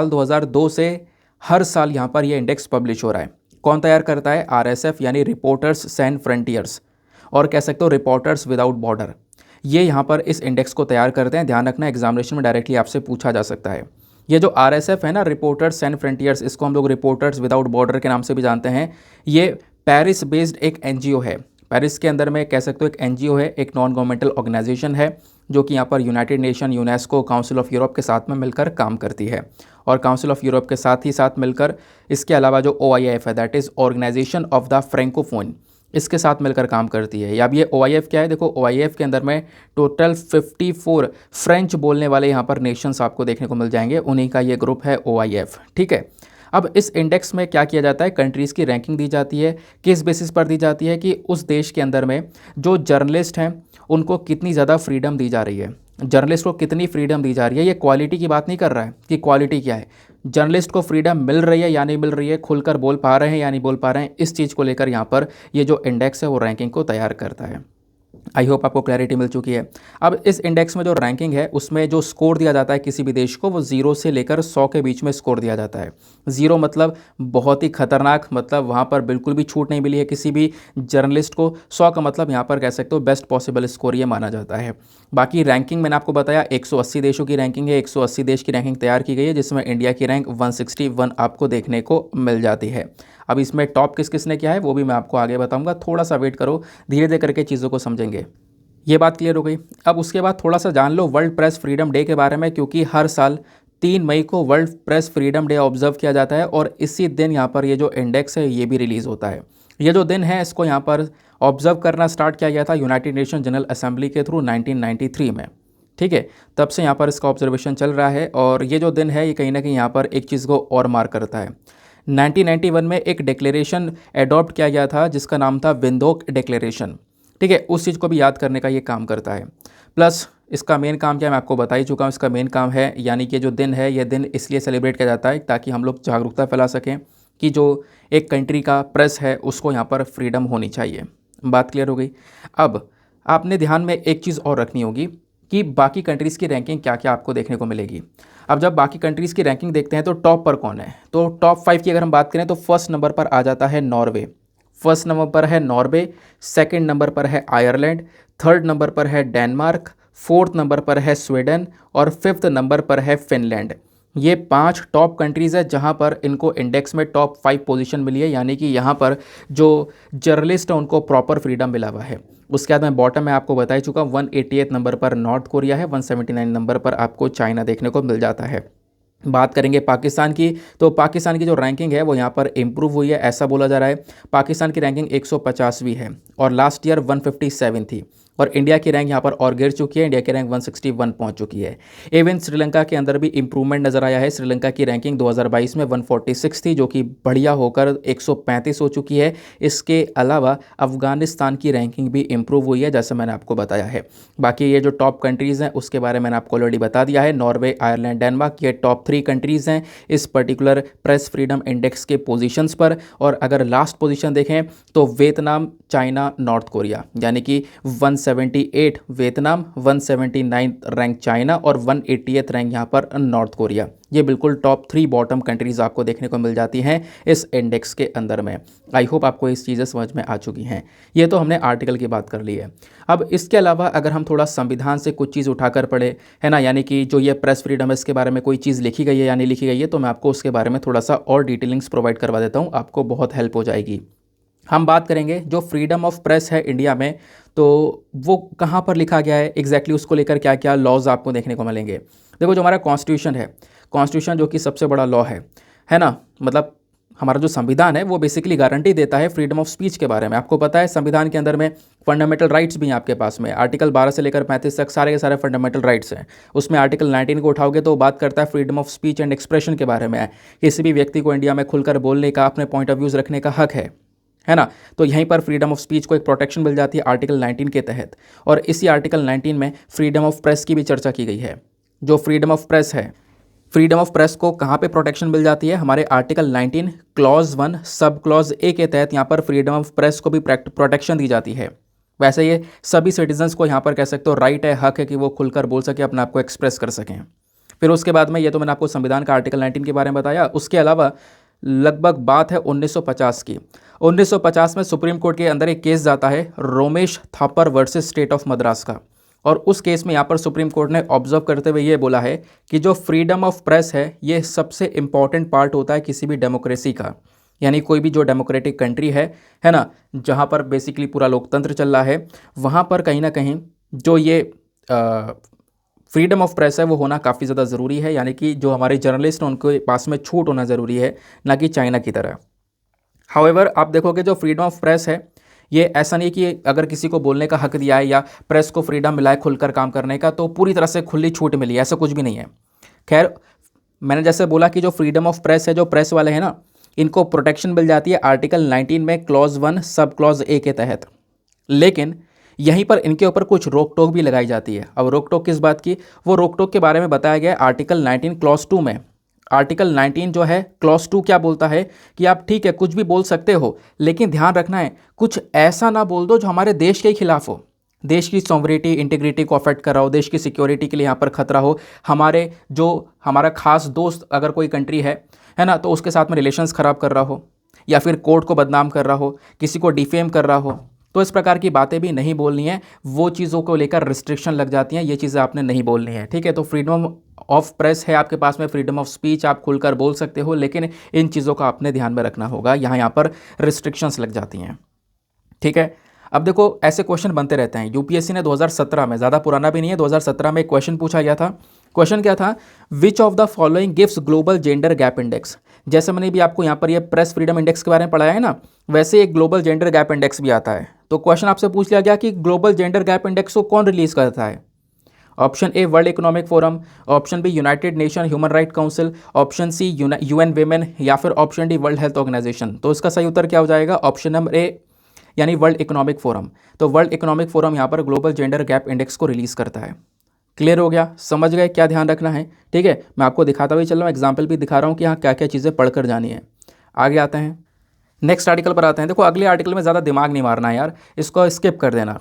S1: 2002 से हर साल यहाँ पर ये इंडेक्स पब्लिश हो रहा है। कौन तैयार करता है? RSF यानी रिपोर्टर्स सैन फ्रंटियर्स, और कह सकते हो रिपोर्टर्स विदाउट बॉर्डर। ये यहाँ पर इस इंडेक्स को तैयार करते हैं। ध्यान रखना, एग्जामिनेशन में डायरेक्टली आपसे पूछा जा सकता है। ये जो RSF है ना, रिपोर्टर्स सैन फ्रंटियर्स, इसको हम लोग रिपोर्टर्स विदाउट बॉर्डर के नाम से भी जानते हैं। ये पेरिस बेस्ड एक NGO है। पेरिस के अंदर में कह सकते हो एक NGO है, एक नॉन गवर्नमेंटल ऑर्गेनाइजेशन है, जो कि यहाँ पर United nation, UNESCO, council of Europe के साथ में मिलकर काम करती है। और काउंसिल ऑफ यूरोप के साथ मिलकर इसके अलावा जो OIF है, that is Organisation of the Francophone, इसके साथ मिलकर काम करती है। अब ये OIF क्या है? देखो, OIF के अंदर में टोटल 54 फ्रेंच बोलने वाले यहाँ पर नेशंस आपको देखने को मिल जाएंगे, उन्हीं का ये ग्रुप है OIF। ठीक है। अब इस इंडेक्स में क्या किया जाता है? कंट्रीज़ की रैंकिंग दी जाती है। किस बेसिस पर दी जाती है? कि उस देश के अंदर में जो जर्नलिस्ट हैं उनको कितनी ज़्यादा फ्रीडम दी जा रही है, जर्नलिस्ट को कितनी फ्रीडम दी जा रही है। ये क्वालिटी की बात नहीं कर रहा है कि क्वालिटी क्या है, जर्नलिस्ट को फ्रीडम मिल रही है या नहीं मिल रही है, खुलकर बोल पा रहे हैं या नहीं बोल पा रहे हैं, इस चीज़ को लेकर यहाँ पर ये जो इंडेक्स है वो रैंकिंग को तैयार करता है। आई होप आपको क्लैरिटी मिल चुकी है। अब इस इंडेक्स में जो रैंकिंग है उसमें जो स्कोर दिया जाता है किसी भी देश को, वो 0 से लेकर 100 के बीच में स्कोर दिया जाता है। 0 मतलब बहुत ही खतरनाक, मतलब वहाँ पर बिल्कुल भी छूट नहीं मिली है किसी भी जर्नलिस्ट को। 100 का मतलब यहाँ पर कह सकते हो बेस्ट पॉसिबल स्कोर ये माना जाता है। बाकी रैंकिंग मैंने आपको बताया 180 देशों की रैंकिंग है, 180 देश की रैंकिंग तैयार की गई है, जिसमें इंडिया की रैंक 161 आपको देखने को मिल जाती है। अब इसमें टॉप किस किसने किया है वो भी मैं आपको आगे बताऊंगा, थोड़ा सा वेट करो, धीरे धीरे करके चीज़ों को समझेंगे। ये बात क्लियर हो गई। अब उसके बाद थोड़ा सा जान लो वर्ल्ड प्रेस फ्रीडम डे के बारे में, क्योंकि हर साल 3 मई को world press freedom day observe किया जाता है और इसी दिन यहाँ पर ये जो इंडेक्स है ये भी रिलीज़ होता है। ये जो दिन है इसको यहाँ पर ऑब्जर्व करना स्टार्ट किया गया था यूनाइटेड नेशन जनरल असेंबली के थ्रू 1993 में। ठीक है, तब से यहाँ पर इसका ऑब्जर्वेशन चल रहा है और ये जो दिन है ये कहीं ना कहीं यहाँ पर एक चीज़ को और मार्क करता है। 1991 में एक डिक्लेरेशन एडॉप्ट किया गया था जिसका नाम था विंडोक डिक्लेरेशन। ठीक है, उस चीज़ को भी याद करने का ये काम करता है। प्लस इसका मेन काम क्या मैं आपको बता ही चुका हूँ। इसका मेन काम है, यानी कि जो दिन है ये दिन इसलिए सेलिब्रेट किया जाता है ताकि हम लोग जागरूकता फैला सकें कि जो एक कंट्री का प्रेस है उसको यहाँ पर फ्रीडम होनी चाहिए। बात क्लियर हो गई। अब आपने ध्यान में एक चीज़ और रखनी होगी कि बाकी कंट्रीज़ की रैंकिंग क्या क्या आपको देखने को मिलेगी। अब जब बाकी कंट्रीज़ की रैंकिंग देखते हैं तो टॉप पर कौन है, तो टॉप 5 की अगर हम बात करें तो फर्स्ट नंबर पर आ जाता है नॉर्वे। फर्स्ट नंबर पर है नॉर्वे, सेकंड नंबर पर है आयरलैंड, थर्ड नंबर पर है डेनमार्क, फोर्थ नंबर पर है स्वीडन और फिफ्थ नंबर पर है फिनलैंड। ये 5 टॉप कंट्रीज़ है जहाँ पर इनको इंडेक्स में टॉप 5 पोजीशन मिली है, यानी कि यहाँ पर जो जर्नलिस्ट है उनको प्रॉपर फ्रीडम मिला हुआ है। उसके बाद मैं बॉटम में आपको बता ही चुका हूँ, 188 नंबर पर नॉर्थ कोरिया है, 179 नंबर पर आपको चाइना देखने को मिल जाता है। बात करेंगे पाकिस्तान की, तो पाकिस्तान की जो रैंकिंग है वो यहाँ पर इम्प्रूव हुई है ऐसा बोला जा रहा है। पाकिस्तान की रैंकिंग 150वीं है और लास्ट ईयर 157 थी। और इंडिया की रैंक यहाँ पर और गिर चुकी है, इंडिया की रैंक 161 पहुँच चुकी है। इवन श्रीलंका के अंदर भी इंप्रूवमेंट नज़र आया है। श्रीलंका की रैंकिंग 2022 में 146 थी, जो कि बढ़िया होकर 135 हो चुकी है। इसके अलावा अफगानिस्तान की रैंकिंग भी इम्प्रूव हुई है, जैसे मैंने आपको बताया है। बाकी ये जो टॉप कंट्रीज़ हैं उसके बारे में मैंने आपको ऑलरेडी बता दिया है। नॉर्वे, आयरलैंड, डेनमार्क, ये टॉप 3 कंट्रीज़ हैं इस पर्टिकुलर प्रेस फ्रीडम इंडेक्स के पोजीशंस पर। और अगर लास्ट पोजीशन देखें तो वियतनाम, चाइना, नॉर्थ कोरिया, यानी कि 178 वियतनाम, 179 रैंक चाइना और 180th रैंक यहाँ पर नॉर्थ कोरिया। ये बिल्कुल टॉप 3 बॉटम कंट्रीज़ आपको देखने को मिल जाती हैं इस इंडेक्स के अंदर में। आई होप आपको इस चीज़ें समझ में आ चुकी हैं। ये तो हमने आर्टिकल की बात कर ली है। अब इसके अलावा अगर हम थोड़ा संविधान से कुछ चीज़ उठाकर पढ़े, है ना, यानी कि जो ये प्रेस फ्रीडम है इसके बारे में कोई चीज़ लिखी गई है या नहीं लिखी गई है, तो मैं आपको उसके बारे में थोड़ा सा और डिटेलिंग्स प्रोवाइड करवा देता हूँ, आपको बहुत हेल्प हो जाएगी। हम बात करेंगे जो फ्रीडम ऑफ प्रेस है इंडिया में, तो वो कहाँ पर लिखा गया है एग्जैक्टली, उसको लेकर क्या क्या लॉज आपको देखने को मिलेंगे। देखो, जो हमारा कॉन्स्टिट्यूशन है, कॉन्स्टिट्यूशन जो कि सबसे बड़ा लॉ है ना, मतलब हमारा जो संविधान है वो बेसिकली गारंटी देता है फ्रीडम ऑफ स्पीच के बारे में। आपको पता है संविधान के अंदर में फंडामेंटल राइट्स भी हैं आपके पास में, आर्टिकल 12 से लेकर 35 तक सारे के सारे फंडामेंटल राइट्स हैं। उसमें आर्टिकल 19 को उठाओगे तो बात करता है freedom of speech and expression के बारे में। किसी भी व्यक्ति को इंडिया में खुलकर बोलने का, अपने पॉइंट ऑफ व्यूज़ रखने का हक है ना। तो यहीं पर फ्रीडम ऑफ स्पीच को एक प्रोटेक्शन मिल जाती है आर्टिकल 19 के तहत। और इसी आर्टिकल 19 में फ्रीडम ऑफ प्रेस की भी चर्चा की गई है। जो फ्रीडम ऑफ प्रेस है, फ्रीडम ऑफ प्रेस को कहाँ पे प्रोटेक्शन मिल जाती है? हमारे article 19 clause 1 sub clause A के तहत यहाँ पर फ्रीडम ऑफ प्रेस को भी प्रोटेक्शन दी जाती है। वैसे ये सभी सिटीजन्स को यहाँ पर कह सकते हो राइट है, हक है कि वो खुलकर बोल सके, अपने आप को एक्सप्रेस कर सकें। फिर उसके बाद में ये तो मैंने आपको संविधान का आर्टिकल 19 के बारे में बताया। उसके अलावा लगभग बात है 1950 की। 1950 में सुप्रीम कोर्ट के अंदर एक केस जाता है Romesh Thapar versus state of Madras का, और उस केस में यहाँ पर सुप्रीम कोर्ट ने ऑब्जर्व करते हुए ये बोला है कि जो फ्रीडम ऑफ प्रेस है ये सबसे इंपॉर्टेंट पार्ट होता है किसी भी डेमोक्रेसी का। यानी कोई भी जो डेमोक्रेटिक कंट्री है ना, जहाँ पर बेसिकली पूरा लोकतंत्र चल रहा है, वहाँ पर कहीं ना कहीं जो ये फ्रीडम ऑफ प्रेस है वो होना काफ़ी ज़्यादा ज़रूरी है। यानी कि जो हमारे जर्नलिस्ट हैं उनके पास में छूट होना ज़रूरी है, ना कि चाइना की तरह। हाउएवर आप देखोगे जो फ्रीडम ऑफ प्रेस है ये ऐसा नहीं कि अगर किसी को बोलने का हक दिया है या प्रेस को फ्रीडम मिला है खुलकर काम करने का तो पूरी तरह से खुली छूट मिली है, ऐसा कुछ भी नहीं है। खैर, मैंने जैसे बोला कि जो फ्रीडम ऑफ प्रेस है, जो प्रेस वाले हैं ना, इनको प्रोटेक्शन मिल जाती है आर्टिकल 19 में क्लॉज 1 सब क्लॉज ए के तहत। लेकिन यहीं पर इनके ऊपर कुछ रोक टोक भी लगाई जाती है। अब रोक टोक किस बात की? वो रोक टोक के बारे में बताया गया है आर्टिकल 19 क्लॉज 2 में। आर्टिकल 19 जो है क्लॉज 2 क्या बोलता है कि आप ठीक है कुछ भी बोल सकते हो, लेकिन ध्यान रखना है कुछ ऐसा ना बोल दो जो हमारे देश के खिलाफ हो, देश की सॉवरेनिटी इंटीग्रिटी को अफेक्ट कर रहा हो, देश की सिक्योरिटी के लिए यहाँ पर खतरा हो, हमारा खास दोस्त अगर कोई कंट्री है ना, तो उसके साथ में रिलेशंस ख़राब कर रहा हो, या फिर कोर्ट को बदनाम कर रहा हो, किसी को डिफेम कर रहा हो, तो इस प्रकार की बातें भी नहीं बोलनी है। वो चीज़ों को लेकर रिस्ट्रिक्शन लग जाती हैं, ये चीज़ें आपने नहीं बोलनी है, ठीक है। तो फ्रीडम ऑफ प्रेस है आपके पास में, फ्रीडम ऑफ स्पीच, आप खुलकर बोल सकते हो, लेकिन इन चीज़ों का आपने ध्यान में रखना होगा, यहाँ पर रिस्ट्रिक्शंस लग जाती हैं, ठीक है। अब देखो ऐसे क्वेश्चन बनते रहते हैं। यूपीएससी ने 2017 में, ज़्यादा पुराना भी नहीं है, 2017 में एक क्वेश्चन पूछा गया था। क्वेश्चन क्या था? Which of the following gives global gender gap index. जैसे मैंने भी आपको यहाँ पर ये प्रेस फ्रीडम इंडेक्स के बारे में पढ़ाया है ना, वैसे एक ग्लोबल जेंडर गैप इंडेक्स भी आता है। तो क्वेश्चन आपसे पूछ लिया गया कि ग्लोबल जेंडर गैप इंडेक्स को कौन रिलीज करता है? Option A World Economic Forum, option B United Nation Human Right Council, option C UN Women, या फिर option D World Health Organization. तो इसका सही उत्तर क्या हो जाएगा? ऑप्शन नंबर ए यानी वर्ल्ड इकोनॉमिक फोरम। तो वर्ल्ड इकोनॉमिक फोरम यहाँ पर ग्लोबल जेंडर गैप इंडेक्स को रिलीज़ करता है। क्लियर हो गया? समझ गए क्या ध्यान रखना है? ठीक है, मैं आपको दिखाता हुआ चल रहा हूँ, एग्जाम्पल भी दिखा रहा हूँ कि यहाँ क्या क्या चीज़ें पढ़कर जानी है। आगे आते हैं, नेक्स्ट आर्टिकल पर आते हैं। देखो अगले आर्टिकल में ज़्यादा दिमाग नहीं मारना है यार, इसको स्किप कर देना,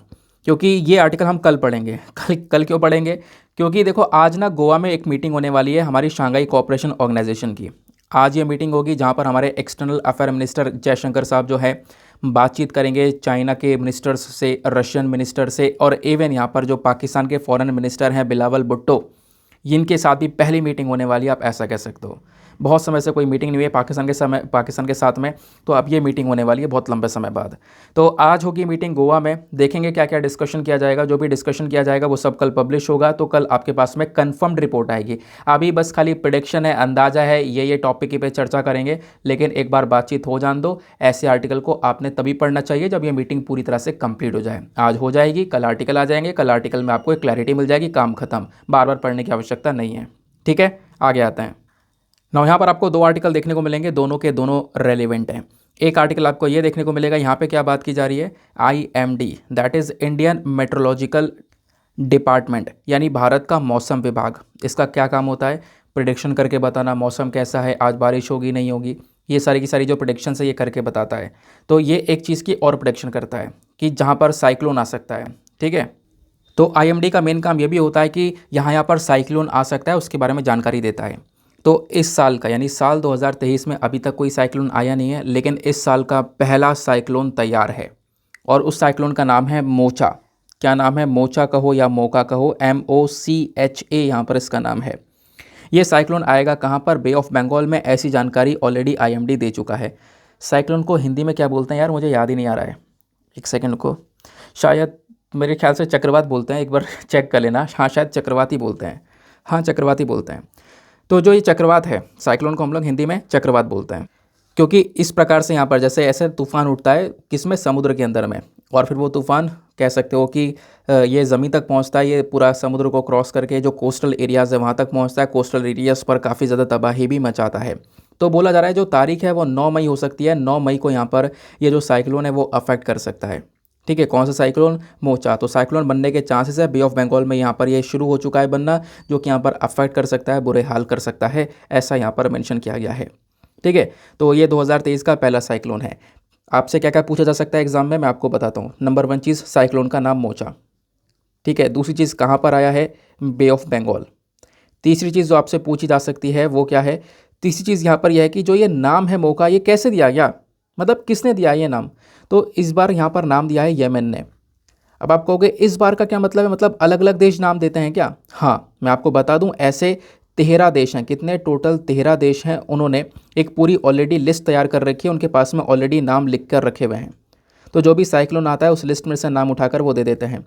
S1: क्योंकि ये आर्टिकल हम कल पढ़ेंगे। कल क्यों पढ़ेंगे? क्योंकि देखो आज ना गोवा में एक मीटिंग होने वाली है हमारी शांघाई कोऑपरेशन ऑर्गेनाइजेशन की। आज ये मीटिंग होगी जहाँ पर हमारे एक्सटर्नल अफेयर मिनिस्टर जयशंकर साहब जो है बातचीत करेंगे चाइना के मिनिस्टर्स से, रशियन मिनिस्टर से, और इवन यहाँ पर जो पाकिस्तान के फॉरेन मिनिस्टर हैं बिलावल भुट्टो, इनके साथ भी पहली मीटिंग होने वाली है, आप ऐसा कह सकते हो। बहुत समय से कोई मीटिंग नहीं हुई है पाकिस्तान के साथ में, तो अब ये मीटिंग होने वाली है बहुत लंबे समय बाद। तो आज होगी मीटिंग गोवा में, देखेंगे क्या क्या डिस्कशन किया जाएगा। जो भी डिस्कशन किया जाएगा वो सब कल पब्लिश होगा, तो कल आपके पास में कन्फर्म्ड रिपोर्ट आएगी। अभी बस खाली प्रेडिक्शन है, अंदाज़ा है, ये टॉपिक पे चर्चा करेंगे, लेकिन एक बार बातचीत हो जान दो। ऐसे आर्टिकल को आपने तभी पढ़ना चाहिए जब ये मीटिंग पूरी तरह से कंप्लीट हो जाए। आज हो जाएगी, कल आर्टिकल आ जाएंगे, कल आर्टिकल में आपको एक क्लैरिटी मिल जाएगी, काम खत्म, बार बार पढ़ने की आवश्यकता नहीं है, ठीक है। आगे आते हैं। ना यहाँ पर आपको दो आर्टिकल देखने को मिलेंगे, दोनों के दोनों रेलिवेंट हैं। एक आर्टिकल आपको ये देखने को मिलेगा, यहाँ पे क्या बात की जा रही है, IMD that is Indian Meteorological Department, यानी भारत का मौसम विभाग। इसका क्या काम होता है? प्रिडिक्शन करके बताना, मौसम कैसा है, आज बारिश होगी नहीं होगी, ये सारी की सारी जो प्रिडिक्शन है ये करके बताता है। तो ये एक चीज़ की और प्रिडिक्शन करता है कि जहाँ पर साइक्लोन आ सकता है, ठीक है। तो IMD का मेन काम ये भी होता है कि यहाँ पर साइक्लोन आ सकता है, उसके बारे में जानकारी देता है। तो इस साल का यानी साल 2023 में अभी तक कोई साइक्लोन आया नहीं है, लेकिन इस साल का पहला साइक्लोन तैयार है, और उस साइक्लोन का नाम है मोचा। क्या नाम है? मोचा कहो या मोका कहो, MOCHA यहाँ पर इसका नाम है। ये साइक्लोन आएगा कहाँ पर? बे ऑफ बंगाल में। ऐसी जानकारी ऑलरेडी IMD दे चुका है। साइक्लोन को हिंदी में क्या बोलते हैं यार, मुझे याद ही नहीं आ रहा है, एक सेकेंड को, शायद मेरे ख्याल से चक्रवात बोलते हैं, एक बार चेक कर लेना। हाँ शायद चक्रवात ही बोलते हैं, हाँ चक्रवात ही बोलते हैं। तो जो ये चक्रवात है, साइक्लोन को हम लोग हिंदी में चक्रवात बोलते हैं, क्योंकि इस प्रकार से यहाँ पर जैसे ऐसे तूफान उठता है किसमें, समुद्र के अंदर में, और फिर वो तूफान कह सकते हो कि ये ज़मीन तक पहुँचता है, ये पूरा समुद्र को क्रॉस करके जो कोस्टल एरियाज़ है वहाँ तक पहुँचता है। कोस्टल एरियाज़ पर काफ़ी ज़्यादा तबाही भी मचाता है। तो बोला जा रहा है जो तारीख है वो 9 मई हो सकती है, 9 मई को यहाँ पर ये जो साइक्लोन है वो अफेक्ट कर सकता है, ठीक है, कौन सा साइक्लोन? मोचा। तो साइक्लोन बनने के चांसेस है बे ऑफ बंगाल में यहाँ पर ये शुरू हो चुका है बनना, जो कि यहाँ पर अफेक्ट कर सकता है, बुरे हाल कर सकता है, ऐसा यहाँ पर मेंशन किया गया है। ठीक है, तो ये 2023 का पहला साइक्लोन है। आपसे क्या क्या पूछा जा सकता है एग्जाम में, मैं आपको बताता हूँ। नंबर 1 चीज़, साइक्लोन का नाम मोचा। ठीक है, दूसरी चीज़ कहाँ पर आया है? बे ऑफ बंगाल। तीसरी चीज़ जो आपसे पूछी जा सकती है वो क्या है? तीसरी चीज़ यहाँ पर यह है कि जो ये नाम है मोका, ये कैसे दिया गया, मतलब किसने दिया ये नाम? तो इस बार यहाँ पर नाम दिया है येमेन ने। अब आप कहोगे इस बार का क्या मतलब है, मतलब अलग अलग देश नाम देते हैं क्या? हाँ, मैं आपको बता दूं, ऐसे 13 देश हैं। कितने? टोटल 13 देश हैं। उन्होंने एक पूरी ऑलरेडी लिस्ट तैयार कर रखी है, उनके पास में ऑलरेडी नाम लिख कर रखे हुए हैं। तो जो भी साइक्लोन आता है उस लिस्ट में से नाम उठाकर वो दे देते हैं।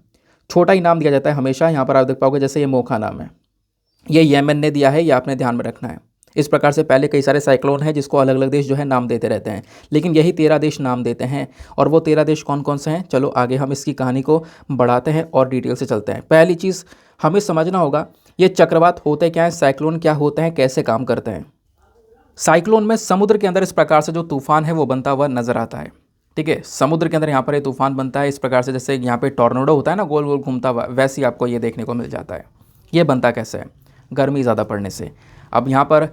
S1: छोटा ही नाम दिया जाता है हमेशा। यहाँ पर आप देख पाओगे जैसे ये मोखा नाम है, ये येमेन ने दिया है, ये आपने ध्यान में रखना है। इस प्रकार से पहले कई सारे साइक्लोन हैं जिसको अलग अलग देश जो है नाम देते रहते हैं, लेकिन यही 13 देश नाम देते हैं। और वो 13 देश कौन कौन से हैं, चलो आगे हम इसकी कहानी को बढ़ाते हैं और डिटेल से चलते हैं। पहली चीज़ हमें समझना होगा, ये चक्रवात होते क्या हैं, साइक्लोन क्या होते हैं, कैसे काम करते हैं। साइक्लोन में समुद्र के अंदर इस प्रकार से जो तूफान है वो बनता हुआ नजर आता है। ठीक है, समुद्र के अंदर यहाँ पर ये तूफान बनता है इस प्रकार से, जैसे यहाँ पे टॉर्नेडो होता है ना, गोल गोल घूमता हुआ, वैसे ही आपको ये देखने को मिल जाता है। ये बनता कैसे है? गर्मी ज़्यादा पड़ने से। अब यहाँ पर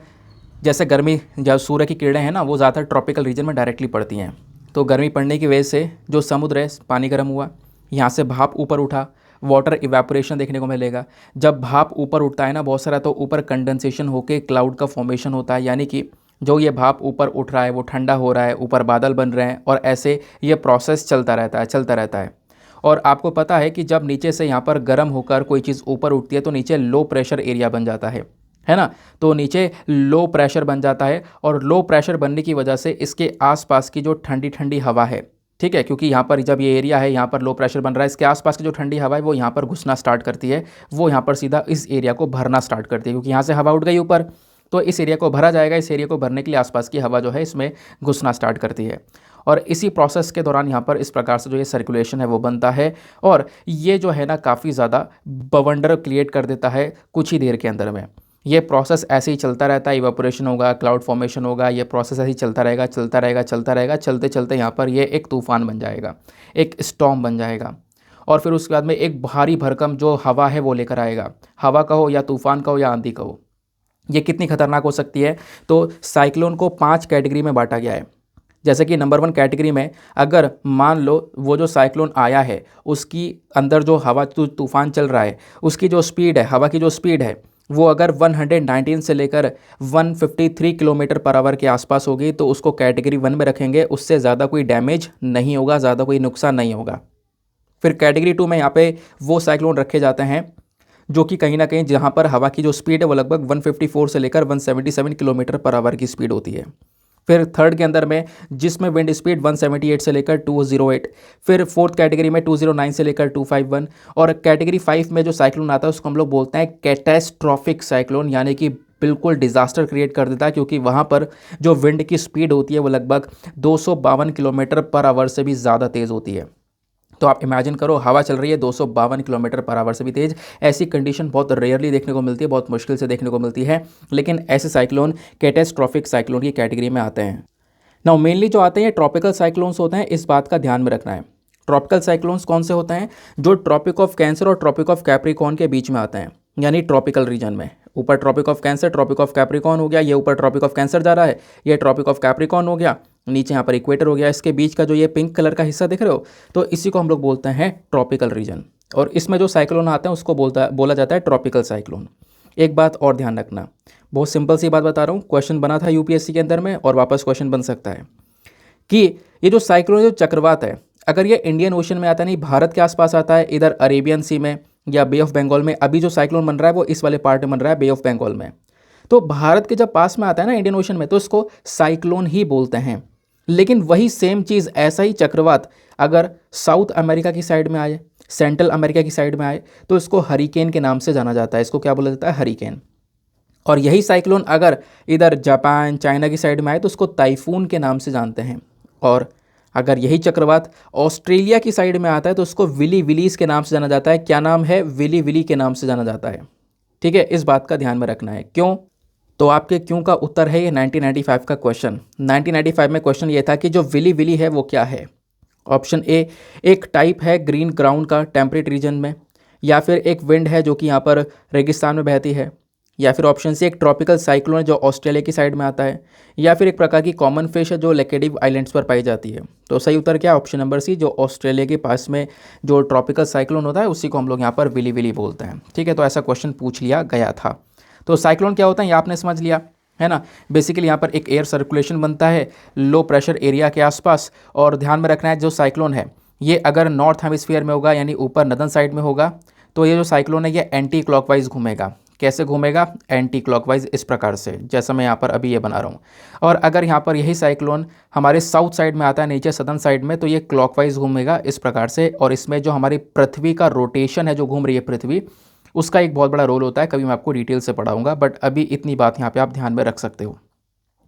S1: जैसे गर्मी, जब सूर्य की किरणें हैं ना, वो ज़्यादातर ट्रॉपिकल रीजन में डायरेक्टली पड़ती हैं। तो गर्मी पड़ने की वजह से जो समुद्र है, पानी गर्म हुआ, यहाँ से भाप ऊपर उठा, वाटर इवेपोरेशन देखने को मिलेगा। जब भाप ऊपर उठता है ना बहुत सारा, तो ऊपर कंडेंसेशन होकर क्लाउड का फॉर्मेशन होता है, यानी कि जो ये भाप ऊपर उठ रहा है वो ठंडा हो रहा है, ऊपर बादल बन रहे हैं, और ऐसे ये प्रोसेस चलता रहता है। और आपको पता है कि जब नीचे से यहाँ पर गर्म होकर कोई चीज़ ऊपर उठती है तो नीचे लो प्रेशर एरिया बन जाता है ना। तो नीचे लो प्रेशर बन जाता है, और लो प्रेशर बनने की वजह से इसके आसपास की जो ठंडी ठंडी हवा है, ठीक है, क्योंकि यहाँ पर जब ये एरिया है यहाँ पर लो प्रेशर बन रहा है, इसके आसपास की जो ठंडी हवा है वो यहाँ पर घुसना स्टार्ट करती है, वो यहाँ पर सीधा इस एरिया को भरना स्टार्ट करती है, क्योंकि यहाँ से हवा उठ गई ऊपर, तो इस एरिया को भरा जाएगा। इस एरिया को भरने के लिए आसपास की हवा जो है इसमें घुसना स्टार्ट करती है, और इसी प्रोसेस के दौरान यहाँ पर इस प्रकार से जो ये सर्कुलेशन है वो बनता है, और ये जो है ना काफ़ी ज़्यादा बवंडर क्रिएट कर देता है कुछ ही देर के अंदर में। ये प्रोसेस ऐसे ही चलता रहता है, इवेपोरेशन होगा, क्लाउड फॉर्मेशन होगा, ये प्रोसेस ऐसे ही चलता रहेगा, चलते चलते यहाँ पर ये एक तूफान बन जाएगा, एक स्टॉर्म बन जाएगा, और फिर उसके बाद में एक भारी भरकम जो हवा है वो लेकर आएगा। हवा कहो या तूफान कहो या आंधी कहो, ये कितनी खतरनाक हो सकती है। तो साइक्लोन को 5 कैटेगरी में बांटा गया है। जैसे कि नंबर 1 कैटेगरी में, अगर मान लो वो जो साइक्लोन आया है उसकी अंदर जो हवा तूफान चल रहा है, उसकी जो स्पीड है, हवा की जो स्पीड है, वो अगर 119 से लेकर 153 किलोमीटर पर आवर के आसपास होगी तो उसको कैटेगरी 1 में रखेंगे। उससे ज़्यादा कोई डैमेज नहीं होगा, ज़्यादा कोई नुकसान नहीं होगा। फिर कैटेगरी 2 में यहाँ पे वो साइक्लोन रखे जाते हैं जो कि कहीं ना कहीं जहाँ पर हवा की जो स्पीड है वो लगभग 154 से लेकर 177 किलोमीटर पर आवर की स्पीड होती है। फिर थर्ड के अंदर में जिसमें विंड स्पीड 178 से लेकर 208। फिर फोर्थ कैटेगरी में 209 से लेकर 251। और कैटेगरी 5 में जो साइक्लोन आता है उसको हम लोग बोलते हैं कैटास्ट्रॉफिक साइक्लोन, यानी कि बिल्कुल डिज़ास्टर क्रिएट कर देता है, क्योंकि वहाँ पर जो विंड की स्पीड होती है वो लगभग 252 किलोमीटर पर आवर से भी ज़्यादा तेज़ होती है। तो आप इमेजिन करो, हवा चल रही है 252 किलोमीटर पर आवर से भी तेज़। ऐसी कंडीशन बहुत रेयरली देखने को मिलती है, बहुत मुश्किल से देखने को मिलती है, लेकिन ऐसे साइक्लोन कैटास्ट्रॉफिक साइक्लोन की कैटेगरी में आते हैं। नाउ मेनली जो आते हैं ट्रॉपिकल साइक्लोन्स होते हैं, इस बात का ध्यान में रखना है। ट्रॉपिकल साइक्लोन्स कौन से होते हैं? जो ट्रॉपिक ऑफ कैंसर और ट्रॉपिक ऑफ कैप्रिकॉर्न के बीच में आते हैं, यानी ट्रॉपिकल रीजन में। ऊपर Tropic of Cancer, Tropic of Capricorn हो गया, ये ऊपर ट्रॉपिक ऑफ कैंसर जा रहा है, ये ट्रॉपिक ऑफ कैप्रिकॉर्न हो गया, नीचे यहाँ पर इक्वेटर हो गया, इसके बीच का जो ये पिंक कलर का हिस्सा दिख रहे हो, तो इसी को हम लोग बोलते हैं ट्रॉपिकल रीजन। और इसमें जो साइक्लोन आते हैं उसको बोला जाता है ट्रॉपिकल साइक्लोन। एक बात और ध्यान रखना, बहुत सिंपल सी बात बता रहा हूँ, क्वेश्चन बना था यूपीएससी के अंदर में और वापस क्वेश्चन बन सकता है कि ये जो साइक्लोन, जो चक्रवात है, अगर ये इंडियन ओशन में आता नहीं, भारत के आसपास आता है, इधर अरेबियन सी में या बे ऑफ बंगाल में, अभी जो साइक्लोन बन रहा है वो इस वाले पार्ट में बन रहा है, बे ऑफ बंगाल में, तो भारत के जब पास में आता है ना इंडियन ओशन में, तो इसको साइक्लोन ही बोलते हैं। लेकिन वही सेम चीज़, ऐसा ही चक्रवात अगर साउथ अमेरिका की साइड में आए, सेंट्रल अमेरिका की साइड में आए, तो इसको हरिकेन के नाम से जाना जाता है। इसको क्या बोला जाता है? हरिकेन। और यही साइक्लोन अगर इधर जापान, चाइना की साइड में आए तो उसको टाइफून के नाम से जानते हैं। और अगर यही चक्रवात ऑस्ट्रेलिया की साइड में आता है तो उसको विली विलीज के नाम से जाना जाता है। क्या नाम है? विली विली के नाम से जाना जाता है। ठीक है, इस बात का ध्यान में रखना है। क्यों? तो आपके क्यों का उत्तर है ये 1995 का क्वेश्चन। 1995 में क्वेश्चन ये था कि जो विली विली है वो क्या है, ऑप्शन ए एक टाइप है ग्रीन ग्राउंड का टेम्परेट रीजन में, या फिर एक विंड है जो कि यहाँ पर रेगिस्तान में बहती है, या फिर ऑप्शन सी एक ट्रॉपिकल साइक्लोन है जो ऑस्ट्रेलिया की साइड में आता है, या फिर एक प्रकार की कॉमन फिश है जो लेकेडिव आइलैंड्स पर पाई जाती है। तो सही उत्तर क्या है? ऑप्शन नंबर सी, जो ऑस्ट्रेलिया के पास में जो ट्रॉपिकल साइक्लोन होता है उसी को हम लोग यहाँ पर विली विली बोलते हैं। ठीक है, तो ऐसा क्वेश्चन पूछ लिया गया था। तो साइक्लोन क्या होता है ये आपने समझ लिया है ना। बेसिकली यहाँ पर एक एयर सर्कुलेशन बनता है लो प्रेशर एरिया के आसपास, और ध्यान में रखना है जो साइक्लोन है ये अगर नॉर्थ हेमिस्फीयर में होगा यानी ऊपर नदन साइड में होगा तो ये जो साइक्लोन है ये एंटी क्लॉकवाइज घूमेगा। कैसे घूमेगा? एंटी क्लॉकवाइज, इस प्रकार से जैसा मैं यहाँ पर अभी ये बना रहा हूँ। और अगर यहाँ पर यही साइक्लोन हमारे साउथ साइड में आता है नीचे सदर्न साइड में तो ये क्लॉकवाइज घूमेगा इस प्रकार से। और इसमें जो हमारी पृथ्वी का रोटेशन है जो घूम रही है पृथ्वी, उसका एक बहुत बड़ा रोल होता है। कभी मैं आपको डिटेल से पढ़ाऊंगा, बट अभी इतनी बात यहाँ पे आप ध्यान में रख सकते हो।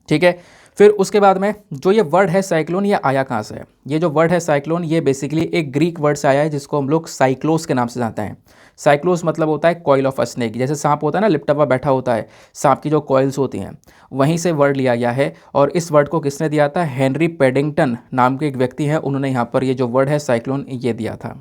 S1: ठीक है, फिर उसके बाद में जो ये वर्ड है साइक्लोन ये आया कहाँ से है? ये जो वर्ड है साइक्लोन ये बेसिकली एक ग्रीक वर्ड से आया है जिसको हम लोग साइक्लोस के नाम से जानते हैं। साइक्लोस मतलब होता है कॉइल ऑफ अ स्नेक, जैसे सांप होता है ना लिपटा हुआ बैठा होता है, सांप की जो कॉइल्स होती हैं वहीं से वर्ड लिया गया है। और इस वर्ड को किसने दिया था? हेनरी पेडिंगटन नाम के एक व्यक्ति हैं, उन्होंने यहाँ पर ये जो वर्ड है साइक्लोन ये दिया था।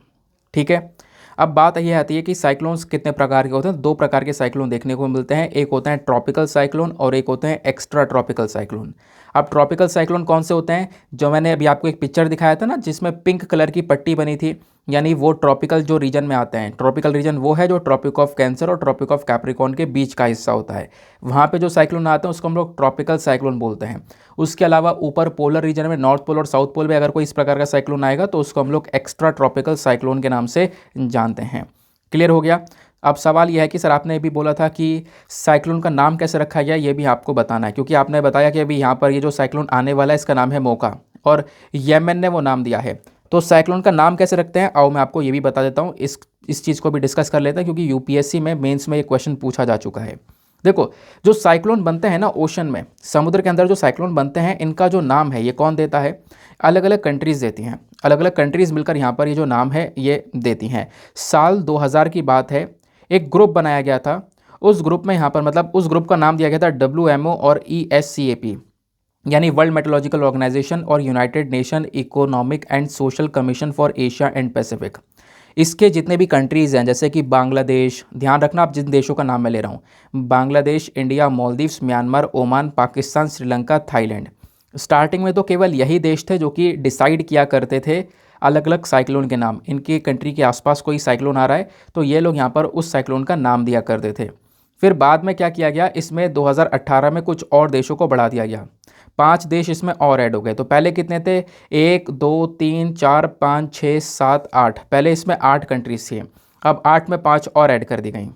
S1: ठीक है, अब बात ये आती है कि साइक्लोन्स कितने प्रकार के होते हैं। दो प्रकार के साइक्लोन देखने को मिलते हैं, एक होते हैं ट्रॉपिकल साइक्लोन और एक होते हैं एक्स्ट्रा ट्रॉपिकल साइक्लोन। अब ट्रॉपिकल साइक्लोन कौन से होते हैं? जो मैंने अभी आपको एक पिक्चर दिखाया था ना जिसमें पिंक कलर की पट्टी बनी थी, यानी वो ट्रॉपिकल जो रीजन में आते हैं। ट्रॉपिकल रीजन वो है जो ट्रॉपिक ऑफ कैंसर और ट्रॉपिक ऑफ कैप्रिकॉर्न के बीच का हिस्सा होता है। वहाँ पे जो साइक्लोन आते हैं उसको हम लोग ट्रॉपिकल साइक्लोन बोलते हैं। उसके अलावा ऊपर पोलर रीजन में नॉर्थ पोल और साउथ पोल में अगर कोई इस प्रकार का साइक्लोन आएगा तो उसको हम लोग एक्स्ट्रा ट्रॉपिकल साइक्लोन के नाम से जानते हैं। क्लियर हो गया? अब सवाल यह है कि सर आपने भी बोला था कि साइक्लोन का नाम कैसे रखा गया, ये भी आपको बताना है, क्योंकि आपने बताया कि अभी यहाँ पर ये जो साइक्लोन आने वाला है इसका नाम है मोका और येमेन ने वो नाम दिया है। तो साइक्लोन का नाम कैसे रखते हैं आओ मैं आपको ये भी बता देता हूँ। इस चीज़ को भी डिस्कस कर लेते हैं क्योंकि यूपीएससी में मेंस में ये क्वेश्चन पूछा जा चुका है। देखो, जो साइक्लोन बनते हैं ना ओशन में, समुद्र के अंदर जो साइक्लोन बनते हैं इनका जो नाम है ये कौन देता है? अलग अलग कंट्रीज़ देती हैं। अलग अलग कंट्रीज़ मिलकर यहाँ पर ये जो नाम है ये देती हैं। साल 2000 की बात है, एक ग्रुप बनाया गया था। उस ग्रुप में यहाँ पर मतलब उस ग्रुप का नाम दिया गया था WMO और ESCAP, यानी वर्ल्ड मेट्रोलॉजिकल ऑर्गेनाइजेशन और United nation economic and social commission for Asia and Pacific. इसके जितने भी कंट्रीज़ हैं जैसे कि बांग्लादेश, ध्यान रखना आप जिन देशों का नाम मैं ले रहा हूँ, Bangladesh, India, Maldives, Myanmar, Oman, Pakistan, Sri Lanka, Thailand. Starting में तो केवल यही देश थे जो कि डिसाइड किया करते थे अलग अलग साइक्लोन के नाम। इनकी कंट्री के आसपास कोई साइक्लोन आ रहा है तो ये लोग यहाँ पर उस साइक्लोन का नाम दिया करते थे। फिर बाद में क्या किया गया, इसमें 2018 में कुछ और देशों को बढ़ा दिया गया। 5 देश इसमें और ऐड हो गए। तो पहले कितने थे? 1 2 3 4 5 6 7 8, पहले इसमें 8 कंट्रीज थी, अब 8 में 5 और ऐड कर दी गई,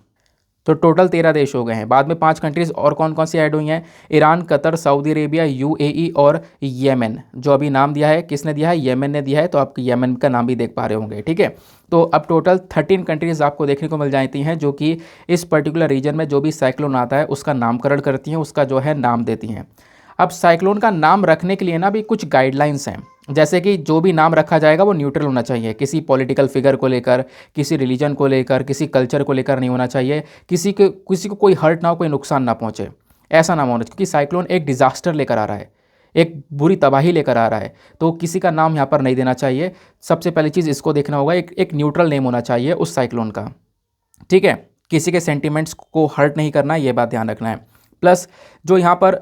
S1: तो टोटल 13 देश हो गए हैं। बाद में 5 कंट्रीज़ और कौन कौन सी ऐड हुई हैं? Iran, Qatar, Saudi Arabia, UAE और येमेन। जो अभी नाम दिया है किसने दिया है? येमेन ने दिया है, तो आप येमेन का नाम भी देख पा रहे होंगे। ठीक है, तो अब टोटल 13 कंट्रीज़ आपको देखने को मिल जाती हैं जो कि इस पर्टिकुलर रीजन में जो भी साइक्लोन आता है उसका नामकरण करती हैं, उसका जो है नाम देती हैं। अब साइक्लोन का नाम रखने के लिए ना भी कुछ गाइडलाइंस हैं, जैसे कि जो भी नाम रखा जाएगा वो न्यूट्रल होना चाहिए, किसी पॉलिटिकल फिगर को लेकर, किसी रिलीजन को लेकर, किसी कल्चर को लेकर नहीं होना चाहिए, किसी को कोई हर्ट ना हो, कोई नुकसान ना पहुंचे, ऐसा नाम होना चाहिए। क्योंकि साइक्लोन एक डिजास्टर लेकर आ रहा है, एक बुरी तबाही लेकर आ रहा है, तो किसी का नाम यहाँ पर नहीं देना चाहिए। सबसे पहली चीज़ इसको देखना होगा, एक न्यूट्रल नेम होना चाहिए उस साइक्लोन का। ठीक है, किसी के सेंटिमेंट्स को हर्ट नहीं करना है, ये बात ध्यान रखना है। प्लस जो यहाँ पर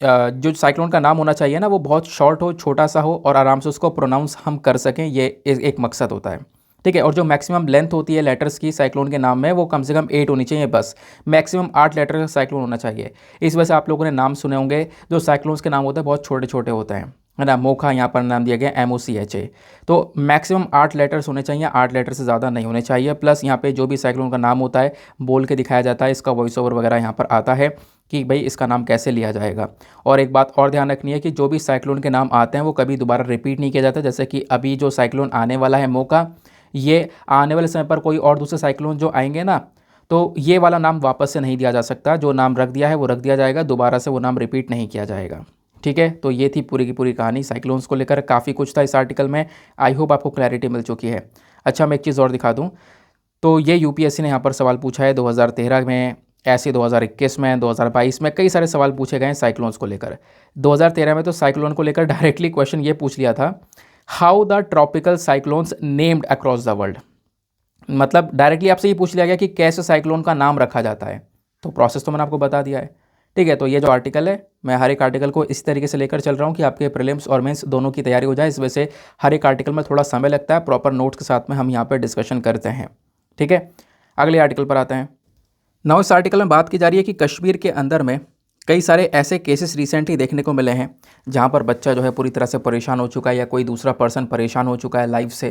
S1: जो साइक्लोन का नाम होना चाहिए ना वो बहुत शॉर्ट हो, छोटा सा हो और आराम से उसको प्रोनाउंस हम कर सकें, ये एक मकसद होता है। ठीक है, और जो मैक्सिमम लेंथ होती है लेटर्स की साइक्लोन के नाम में वो कम से कम 8 होनी चाहिए, बस मैक्सिमम 8 लेटर का साइक्लोन होना चाहिए। इस वजह से आप लोगों ने नाम सुने होंगे, जो साइक्लोन्स के नाम होते हैं बहुत छोटे छोटे होते हैं, है ना। मोखा यहाँ पर नाम दिया गया MOCHA। तो मैक्सिमम 8 लेटर्स होने चाहिए, 8 लेटर से ज़्यादा नहीं होने चाहिए। प्लस यहाँ पे जो भी साइक्लोन का नाम होता है बोल के दिखाया जाता है, इसका वॉइस ओवर वगैरह यहाँ पर आता है कि भाई इसका नाम कैसे लिया जाएगा। और एक बात और ध्यान रखनी है कि जो भी साइक्लोन के नाम आते हैं वो कभी दोबारा रिपीट नहीं किया जाता। जैसे कि अभी जो साइक्लोन आने वाला है मोका, ये आने वाले समय पर कोई और दूसरे साइक्लोन जो आएंगे ना तो ये वाला नाम वापस से नहीं दिया जा सकता। जो नाम रख दिया है वो रख दिया जाएगा, दोबारा से वो नाम रिपीट नहीं किया जाएगा। ठीक है, तो ये थी पूरी की पूरी कहानी साइक्लोन्स को लेकर। काफ़ी कुछ था इस आर्टिकल में, आई होप आपको क्लैरिटी मिल चुकी है। अच्छा, मैं एक चीज़ और दिखा दूँ, तो ये यूपीएससी ने यहाँ पर सवाल पूछा है 2013 में, ऐसे 2021 में, 2022 में कई सारे सवाल पूछे गए हैं साइक्लोन्स को लेकर। 2013 में तो साइक्लोन को लेकर डायरेक्टली क्वेश्चन ये पूछ लिया था, how the tropical cyclones named across the world. मतलब डायरेक्टली आपसे ये पूछ लिया गया कि कैसे साइक्लोन का नाम रखा जाता है, तो प्रोसेस तो मैंने आपको बता दिया है। ठीक है, तो ये जो आर्टिकल है, मैं हर एक आर्टिकल को इस तरीके से लेकर चल रहा हूँ कि आपके प्रीलिम्स और मेंस दोनों की तैयारी हो जाए। इस वजह से हर एक आर्टिकल में थोड़ा समय लगता है, प्रॉपर नोट्स के साथ में हम यहाँ पर डिस्कशन करते हैं। ठीक है, अगले आर्टिकल पर आते हैं। नाउ इस आर्टिकल में बात की जा रही है कि कश्मीर के अंदर में कई सारे ऐसे केसेस रिसेंटली देखने को मिले हैं जहाँ पर बच्चा जो है पूरी तरह से परेशान हो चुका है या कोई दूसरा पर्सन परेशान हो चुका है लाइफ से,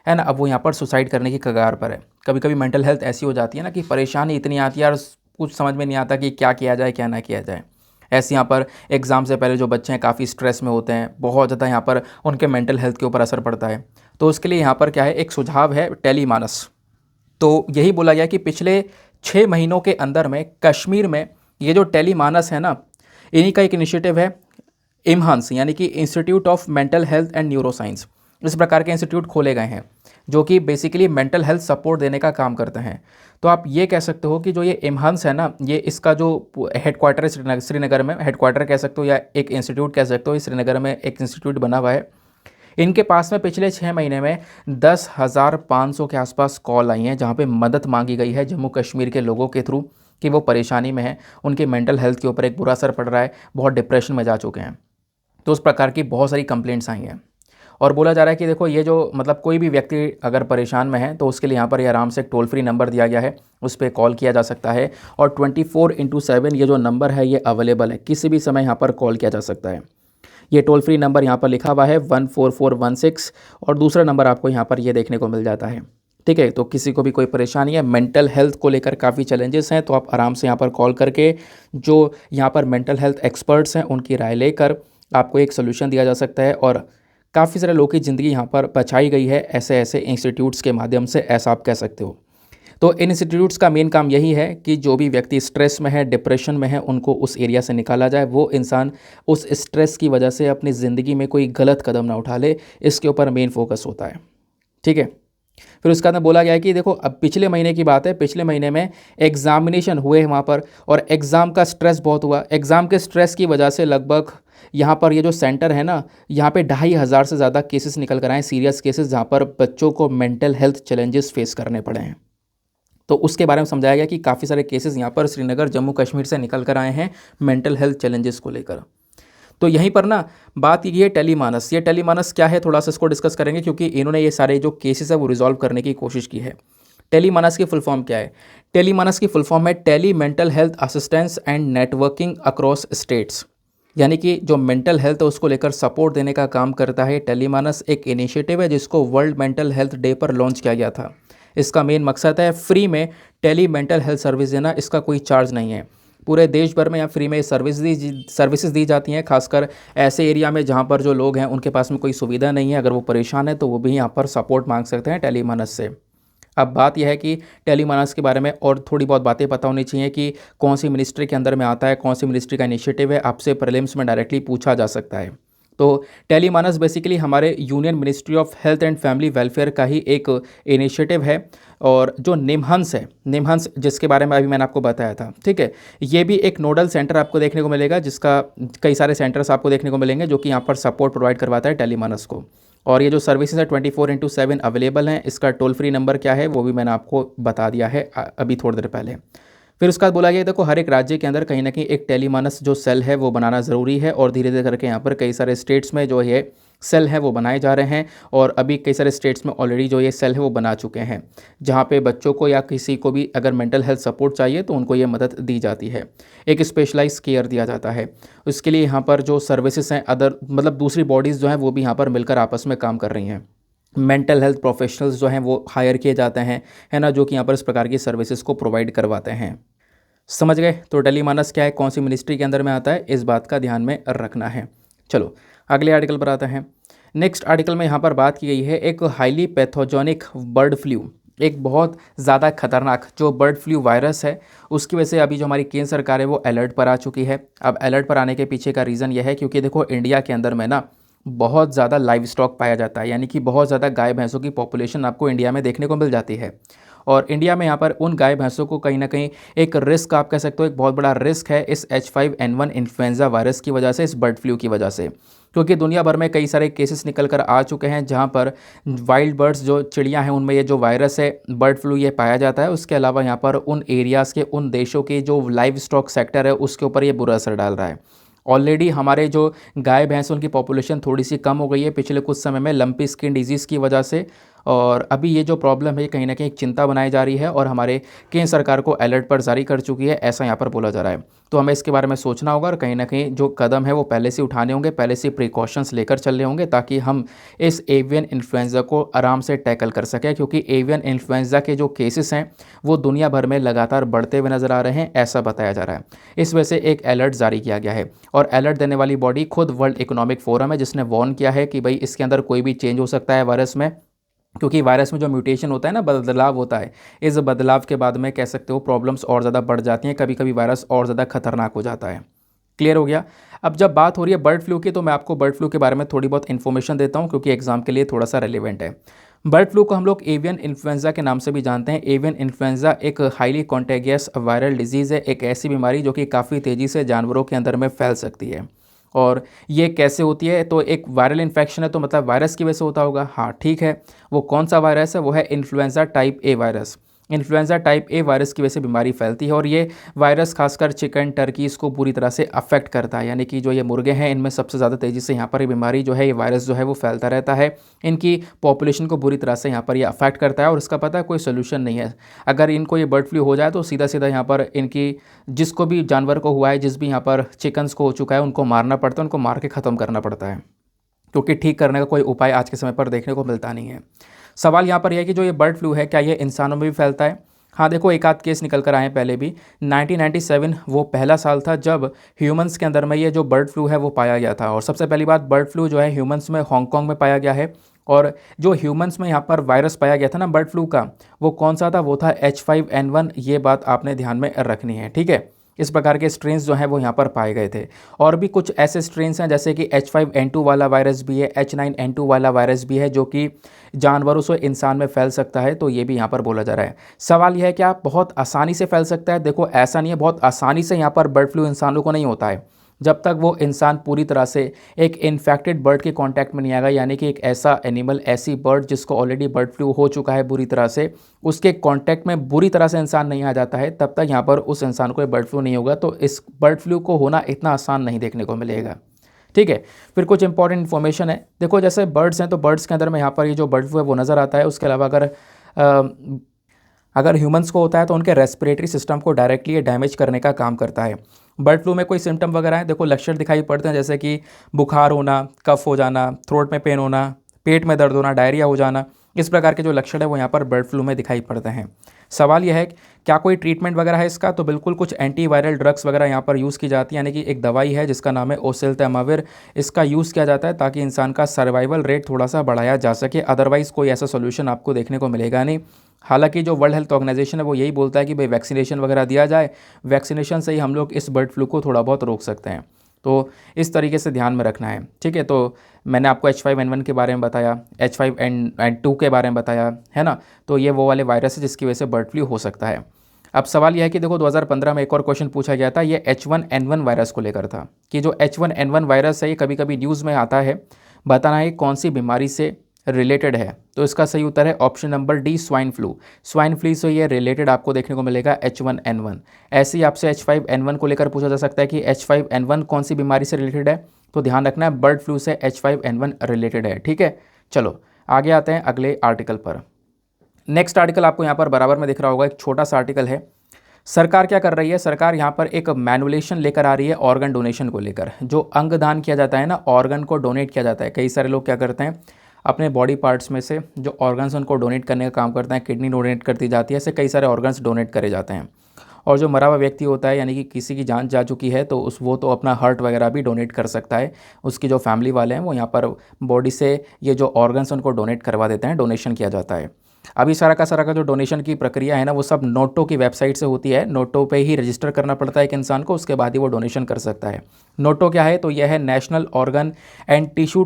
S1: है ना। अब वो यहाँ पर सुसाइड करने की कगार पर है। कभी कभी मेंटल हेल्थ ऐसी हो जाती है ना कि परेशानी इतनी आती है और कुछ समझ में नहीं आता कि क्या किया जाए क्या ना किया जाए। ऐसे यहाँ पर एग्ज़ाम से पहले जो बच्चे हैं काफ़ी स्ट्रेस में होते हैं, बहुत ज़्यादा यहाँ पर उनके मेंटल हेल्थ के ऊपर असर पड़ता है। तो उसके लिए यहाँ पर क्या है, एक सुझाव है टेलीमानस। तो यही बोला गया कि पिछले 6 महीनों के अंदर में कश्मीर में ये जो टेलीमानस है ना, इन्हीं का एक इनिशिएटिव है इम्हांस, यानी कि institute of mental health and neuro science. इस प्रकार के इंस्टीट्यूट खोले गए हैं जो कि बेसिकली मेंटल हेल्थ सपोर्ट देने का काम करते हैं। तो आप ये कह सकते हो कि जो ये इम्हांस है ना, ये इसका जो हेडक्वार्टर है श्रीनगर में, हेडक्वार्टर कह सकते हो या एक इंस्टीट्यूट कह सकते हो, श्रीनगर में एक इंस्टीट्यूट बना हुआ है। इनके पास में पिछले 6 महीने में 10,500 के आसपास कॉल आई हैं जहाँ पे मदद मांगी गई है जम्मू कश्मीर के लोगों के थ्रू कि वो परेशानी में हैं, उनके मेंटल हेल्थ के ऊपर एक बुरा असर पड़ रहा है, बहुत डिप्रेशन में जा चुके हैं। तो उस प्रकार की बहुत सारी कंप्लेंट्स आई हैं और बोला जा रहा है कि देखो ये जो मतलब कोई भी व्यक्ति अगर परेशान में है तो उसके लिए यहाँ पर ये आराम से एक टोल फ्री नंबर दिया गया है, उस पर कॉल किया जा सकता है और 24/7 ये जो नंबर है ये अवेलेबल है, किसी भी समय यहाँ पर कॉल किया जा सकता है। ये टोल फ्री नंबर यहाँ पर लिखा हुआ है 14416 और दूसरा नंबर आपको यहाँ पर ये देखने को मिल जाता है। ठीक है, तो किसी को भी कोई परेशानी है, मेंटल हेल्थ को लेकर काफ़ी चैलेंजेस हैं, तो आप आराम से यहाँ पर कॉल करके जो यहाँ पर मेंटल हेल्थ एक्सपर्ट्स हैं उनकी राय लेकर आपको एक सोल्यूशन दिया जा सकता है और काफ़ी सारे लोगों की ज़िंदगी यहाँ पर बचाई गई है ऐसे ऐसे इंस्टीट्यूट्स के माध्यम से, ऐसा आप कह सकते हो। तो इन इंस्टीट्यूट्स का मेन काम यही है कि जो भी व्यक्ति स्ट्रेस में है, डिप्रेशन में है, उनको उस एरिया से निकाला जाए, वो इंसान उस स्ट्रेस की वजह से अपनी ज़िंदगी में कोई गलत कदम ना उठा ले, इसके ऊपर मेन फोकस होता है। ठीक है, फिर उसके बाद बोला गया है कि देखो अब पिछले महीने की बात है, पिछले महीने में एग्जामिनेशन हुए वहाँ पर और एग्ज़ाम का स्ट्रेस बहुत हुआ। एग्ज़ाम के स्ट्रेस की वजह से लगभग यहाँ पर ये जो सेंटर है ना, यहाँ पे 2,500 से ज़्यादा केसेस निकल कर आए, सीरियस केसेस जहाँ पर बच्चों को मेंटल हेल्थ चैलेंजेस फेस करने पड़े हैं। तो उसके बारे में समझाया गया कि काफ़ी सारे केसेस यहाँ पर श्रीनगर जम्मू कश्मीर से निकल कर आए हैं मेंटल हेल्थ चैलेंजेस को लेकर। तो यहीं पर ना बात ये है टेलीमानस। ये टेलीमानस क्या है, थोड़ा सा इसको डिस्कस करेंगे क्योंकि इन्होंने ये सारे जो केसेस है वो रिजॉल्व करने की कोशिश की है। टेलीमानस की फुल फॉर्म क्या है? टेलीमानस की फुल फॉर्म है tele mental health assistance and networking across states, यानी कि जो मेंटल हेल्थ है उसको लेकर सपोर्ट देने का काम करता है। टेलीमानस एक इनिशिएटिव है जिसको वर्ल्ड मेंटल हेल्थ डे पर लॉन्च किया गया था। इसका मेन मकसद है फ्री में टेली मेंटल हेल्थ सर्विस देना, इसका कोई चार्ज नहीं है। पूरे देश भर में यहाँ फ्री में सर्विसेज दी जाती हैं, खासकर ऐसे एरिया में जहाँ पर जो लोग हैं उनके पास में कोई सुविधा नहीं है, अगर वो परेशान है तो वो भी यहाँ पर सपोर्ट मांग सकते हैं टेलीमानस से। अब बात यह है कि टेलीमानस के बारे में और थोड़ी बहुत बातें पता होनी चाहिए कि कौन सी मिनिस्ट्री के अंदर में आता है, कौन सी मिनिस्ट्री का इनिशिएटिव है, आपसे प्रीलिम्स में डायरेक्टली पूछा जा सकता है। तो टेलीमानस बेसिकली हमारे union ministry of health and family welfare का ही एक इनिशिएटिव है और जो निमहंस है, निमहंस जिसके बारे में अभी मैंने आपको बताया था, ठीक है, ये भी एक नोडल सेंटर आपको देखने को मिलेगा, जिसका कई सारे सेंटर्स आपको देखने को मिलेंगे जो कि यहाँ पर सपोर्ट प्रोवाइड करवाता है टेलीमानस को। और ये जो सर्विसेज है 24/7 अवेलेबल हैं। इसका टोल फ्री नंबर क्या है वो भी मैंने आपको बता दिया है अभी थोड़ी देर पहले। फिर उसके बाद बोला गया देखो हर एक राज्य के अंदर कहीं ना कहीं एक टेलीमानस जो सेल है वो बनाना ज़रूरी है और धीरे धीरे करके यहाँ पर कई सारे स्टेट्स में जो है सेल है वो बनाए जा रहे हैं और अभी कई सारे स्टेट्स में ऑलरेडी जो ये सेल है वो बना चुके हैं, जहाँ पे बच्चों को या किसी को भी अगर मेंटल हेल्थ सपोर्ट चाहिए तो उनको ये मदद दी जाती है, एक स्पेशलाइज केयर दिया जाता है। उसके लिए यहाँ पर जो सर्विसेज हैं अदर मतलब दूसरी बॉडीज़ जो हैं वो भी यहाँ पर मिलकर आपस में काम कर रही हैं। मेंटल हेल्थ प्रोफेशनल्स जो हैं वो हायर किए जाते हैं, है ना, जो कि यहाँ पर इस प्रकार की सर्विसेज को प्रोवाइड करवाते हैं। समझ गए? तो टेलीमानस क्या है, कौन सी मिनिस्ट्री के अंदर में आता है, इस बात का ध्यान में रखना है। चलो अगले आर्टिकल पर आते हैं। नेक्स्ट आर्टिकल में यहाँ पर बात की गई है एक हाईली पैथोजेनिक बर्ड फ्लू, एक बहुत ज़्यादा खतरनाक जो बर्ड फ्लू वायरस है, उसकी वजह से अभी जो हमारी केंद्र सरकार है वो अलर्ट पर आ चुकी है। अब अलर्ट पर आने के पीछे का रीज़न यह है क्योंकि देखो इंडिया के अंदर में ना बहुत ज़्यादा लाइव स्टॉक पाया जाता है, यानी कि बहुत ज़्यादा गाय भैंसों की पॉपुलेशन आपको इंडिया में देखने को मिल जाती है और इंडिया में यहाँ पर उन गाय भैंसों को कहीं ना कहीं एक रिस्क, आप कह सकते हो एक बहुत बड़ा रिस्क है इस H5N1 इन्फ्लुएंजा वायरस की वजह से, इस बर्ड फ्लू की वजह से। क्योंकि दुनिया भर में कई सारे केसेस निकल कर आ चुके हैं जहाँ पर वाइल्ड बर्ड्स जो चिड़ियाँ हैं उनमें ये जो वायरस है बर्ड फ्लू ये पाया जाता है। उसके अलावा यहाँ पर उन एरियाज़ के, उन देशों के जो लाइव स्टॉक सेक्टर है उसके ऊपर ये बुरा असर डाल रहा है। ऑलरेडी हमारे जो गाय भैंस उनकी पॉपुलेशन थोड़ी सी कम हो गई है पिछले कुछ समय में लंपी स्किन डिजीज़ की वजह से, और अभी ये जो प्रॉब्लम है कहीं ना कहीं एक चिंता बनाई जा रही है और हमारे केंद्र सरकार को अलर्ट पर जारी कर चुकी है, ऐसा यहाँ पर बोला जा रहा है। तो हमें इसके बारे में सोचना होगा और कहीं ना कहीं जो कदम है वो पहले से उठाने होंगे, पहले से प्रिकॉशंस लेकर चलने होंगे ताकि हम इस एवियन इन्फ्लुएंजा को आराम से टैकल कर सकें। क्योंकि एवियन इन्फ्लुएंजा के जो केसेस हैं वो दुनिया भर में लगातार बढ़ते हुए नज़र आ रहे हैं, ऐसा बताया जा रहा है। इस वजह से एक अलर्ट जारी किया गया है और अलर्ट देने वाली बॉडी खुद वर्ल्ड इकोनॉमिक फोरम है, जिसने वार्न किया है कि भाई इसके अंदर कोई भी चेंज हो सकता है वायरस में। क्योंकि वायरस में जो म्यूटेशन होता है ना, बदलाव होता है, इस बदलाव के बाद में कह सकते हो प्रॉब्लम्स और ज़्यादा बढ़ जाती हैं, कभी कभी वायरस और ज़्यादा खतरनाक हो जाता है। क्लियर हो गया। अब जब बात हो रही है बर्ड फ्लू की तो मैं आपको बर्ड फ्लू के बारे में थोड़ी बहुत इन्फॉर्मेशन देता हूँ क्योंकि एग्जाम के लिए थोड़ा सा रेलिवेंट है। बर्ड फ्लू को हम लोग एवियन इन्फ्लुएंजा के नाम से भी जानते हैं। एवियन इन्फ्लुएंजा एक हाईली कॉन्टेगियस वायरल डिजीज़ है, एक ऐसी बीमारी जो कि काफ़ी तेज़ी से जानवरों के अंदर में फैल सकती है। और ये कैसे होती है, तो एक वायरल इन्फेक्शन है तो मतलब वायरस की वजह से होता होगा। हाँ ठीक है, वो कौन सा वायरस है, वो है influenza type A virus. Influenza type A virus की वजह से बीमारी फैलती है और ये वायरस खासकर चिकन, टर्की इसको पूरी तरह से अफेक्ट करता है। यानी कि जो ये मुर्गे हैं इनमें सबसे ज़्यादा तेज़ी से यहाँ पर ये बीमारी जो है, ये वायरस जो है वो फैलता रहता है। इनकी पॉपुलेशन को बुरी तरह से यहाँ पर ये अफेक्ट करता है और इसका पता है कोई सोल्यूशन नहीं है। अगर इनको ये बर्ड फ्लू हो जाए तो सीधा सीधा यहाँ पर इनकी जिसको भी जानवर को हुआ है, जिस भी यहाँ पर चिकन्स को हो चुका है, उनको मारना पड़ता है, उनको मार के ख़त्म करना पड़ता है, क्योंकि ठीक करने का कोई उपाय आज के समय पर देखने को मिलता नहीं है। सवाल यहाँ पर यह है कि जो ये बर्ड फ्लू है क्या ये इंसानों में भी फैलता है। हाँ देखो, एक आध केस निकल कर आए हैं पहले भी। 1997 वो पहला साल था जब ह्यूमंस के अंदर में ये जो बर्ड फ्लू है वो पाया गया था। और सबसे पहली बात, बर्ड फ्लू जो है ह्यूमंस में हांगकांग में पाया गया है। और जो ह्यूमंस में यहाँ पर वायरस पाया गया था ना बर्ड फ्लू का, वो कौन सा था, वो था H5N1। ये बात आपने ध्यान में रखनी है, ठीक है। इस प्रकार के स्ट्रेन्स जो हैं वो यहाँ पर पाए गए थे। और भी कुछ ऐसे स्ट्रेन्स हैं जैसे कि H5N2 वाला वायरस भी है, H9N2 वाला वायरस भी है जो कि जानवरों से इंसान में फैल सकता है, तो ये भी यहाँ पर बोला जा रहा है। सवाल यह है कि आप बहुत आसानी से फैल सकता है। देखो ऐसा नहीं है, बहुत आसानी से यहाँ पर बर्ड फ्लू इंसानों को नहीं होता है जब तक वो इंसान पूरी तरह से एक इन्फेक्टेड बर्ड के कांटेक्ट में नहीं आएगा। यानी कि एक ऐसा एनिमल, ऐसी बर्ड जिसको ऑलरेडी बर्ड फ्लू हो चुका है बुरी तरह से, उसके कांटेक्ट में बुरी तरह से इंसान नहीं आ जाता है, तब तक यहाँ पर उस इंसान को बर्ड फ्लू नहीं होगा। तो इस बर्ड फ्लू को होना इतना आसान नहीं देखने को मिलेगा, ठीक है। फिर कुछ इंपॉर्टेंट इन्फॉर्मेशन है। देखो जैसे बर्ड्स हैं तो बर्ड्स के अंदर में यहाँ पर ये जो बर्ड फ्लू है वो नज़र आता है। उसके अलावा अगर ह्यूमंस को होता है तो उनके रेस्पिरेटरी सिस्टम को डायरेक्टली ये डैमेज करने का काम करता है। बर्ड फ्लू में कोई सिम्टम वगैरह है, देखो लक्षण दिखाई पड़ते हैं जैसे कि बुखार होना, कफ हो जाना, थ्रोट में पेन होना, पेट में दर्द होना, डायरिया हो जाना। इस प्रकार के जो लक्षण है वो यहाँ पर बर्ड फ्लू में दिखाई पड़ते हैं। सवाल यह है क्या कोई ट्रीटमेंट वगैरह है इसका, तो बिल्कुल कुछ एंटीवायरल ड्रग्स वगैरह यहाँ पर यूज़ की जाती है। यानी कि एक दवाई है जिसका नाम है ओसेल्टामाविर, इसका यूज़ किया जाता है ताकि इंसान का सर्वाइवल रेट थोड़ा सा बढ़ाया जा सके। अदरवाइज़ कोई ऐसा सोल्यूशन आपको देखने को मिलेगा नहीं। हालांकि जो वर्ल्ड हेल्थ ऑर्गेनाइजेशन है वो यही बोलता है कि भाई वैक्सीनेशन वगैरह दिया जाए, वैक्सीनेशन से ही हम लोग इस बर्ड फ्लू को थोड़ा बहुत रोक सकते हैं। तो इस तरीके से ध्यान में रखना है, ठीक है। तो मैंने आपको H5N1 के बारे में बताया, H5N2 के बारे में बताया, है ना। तो ये वो वाले वायरस है जिसकी वजह से बर्ड फ्लू हो सकता है। अब सवाल यह है कि देखो 2015 में एक और क्वेश्चन पूछा गया था, ये H1N1 वायरस को लेकर था कि जो H1N1 वायरस है ये कभी कभी न्यूज़ में आता है, बताना है कौन सी बीमारी से रिलेटेड है। तो इसका सही उत्तर है option number D, swine flu. Swine flu से ये रिलेटेड आपको देखने को मिलेगा H1N1। ऐसे ही आपसे H5N1 को लेकर पूछा जा सकता है कि H5N1 कौन सी बीमारी से रिलेटेड है, तो ध्यान रखना है बर्ड फ्लू से H5N1 रिलेटेड है, ठीक है। चलो आगे आते हैं अगले आर्टिकल पर। नेक्स्ट आर्टिकल आपको यहाँ पर बराबर में दिख रहा होगा, एक छोटा सा आर्टिकल है। सरकार क्या कर रही है, सरकार यहाँ पर एक मैनुलेशन लेकर आ रही है ऑर्गन डोनेशन को लेकर। जो अंगदान किया जाता है ना, ऑर्गन को डोनेट किया जाता है, कई सारे लोग क्या करते हैं अपने बॉडी पार्ट्स में से जो ऑर्गन्स उनको डोनेट करने का काम करते हैं। किडनी डोनेट कर दी जाती है, ऐसे कई सारे ऑर्गन्स डोनेट करे जाते हैं। और जो मरा हुआ व्यक्ति होता है, यानी कि किसी की जान जा चुकी है, तो वो तो अपना हार्ट वगैरह भी डोनेट कर सकता है। उसकी जो फैमिली वाले हैं वो यहाँ पर बॉडी से ये जो ऑर्गन्स उनको डोनेट करवा देते हैं, डोनेशन किया जाता है। अभी सारा का जो डोनेशन की प्रक्रिया है ना, वो सब नोटो की वेबसाइट से होती है। नोटो पे ही रजिस्टर करना पड़ता है एक इंसान को, उसके बाद ही वो डोनेशन कर सकता है। नोटो क्या है, तो यह है National Organ and Tissue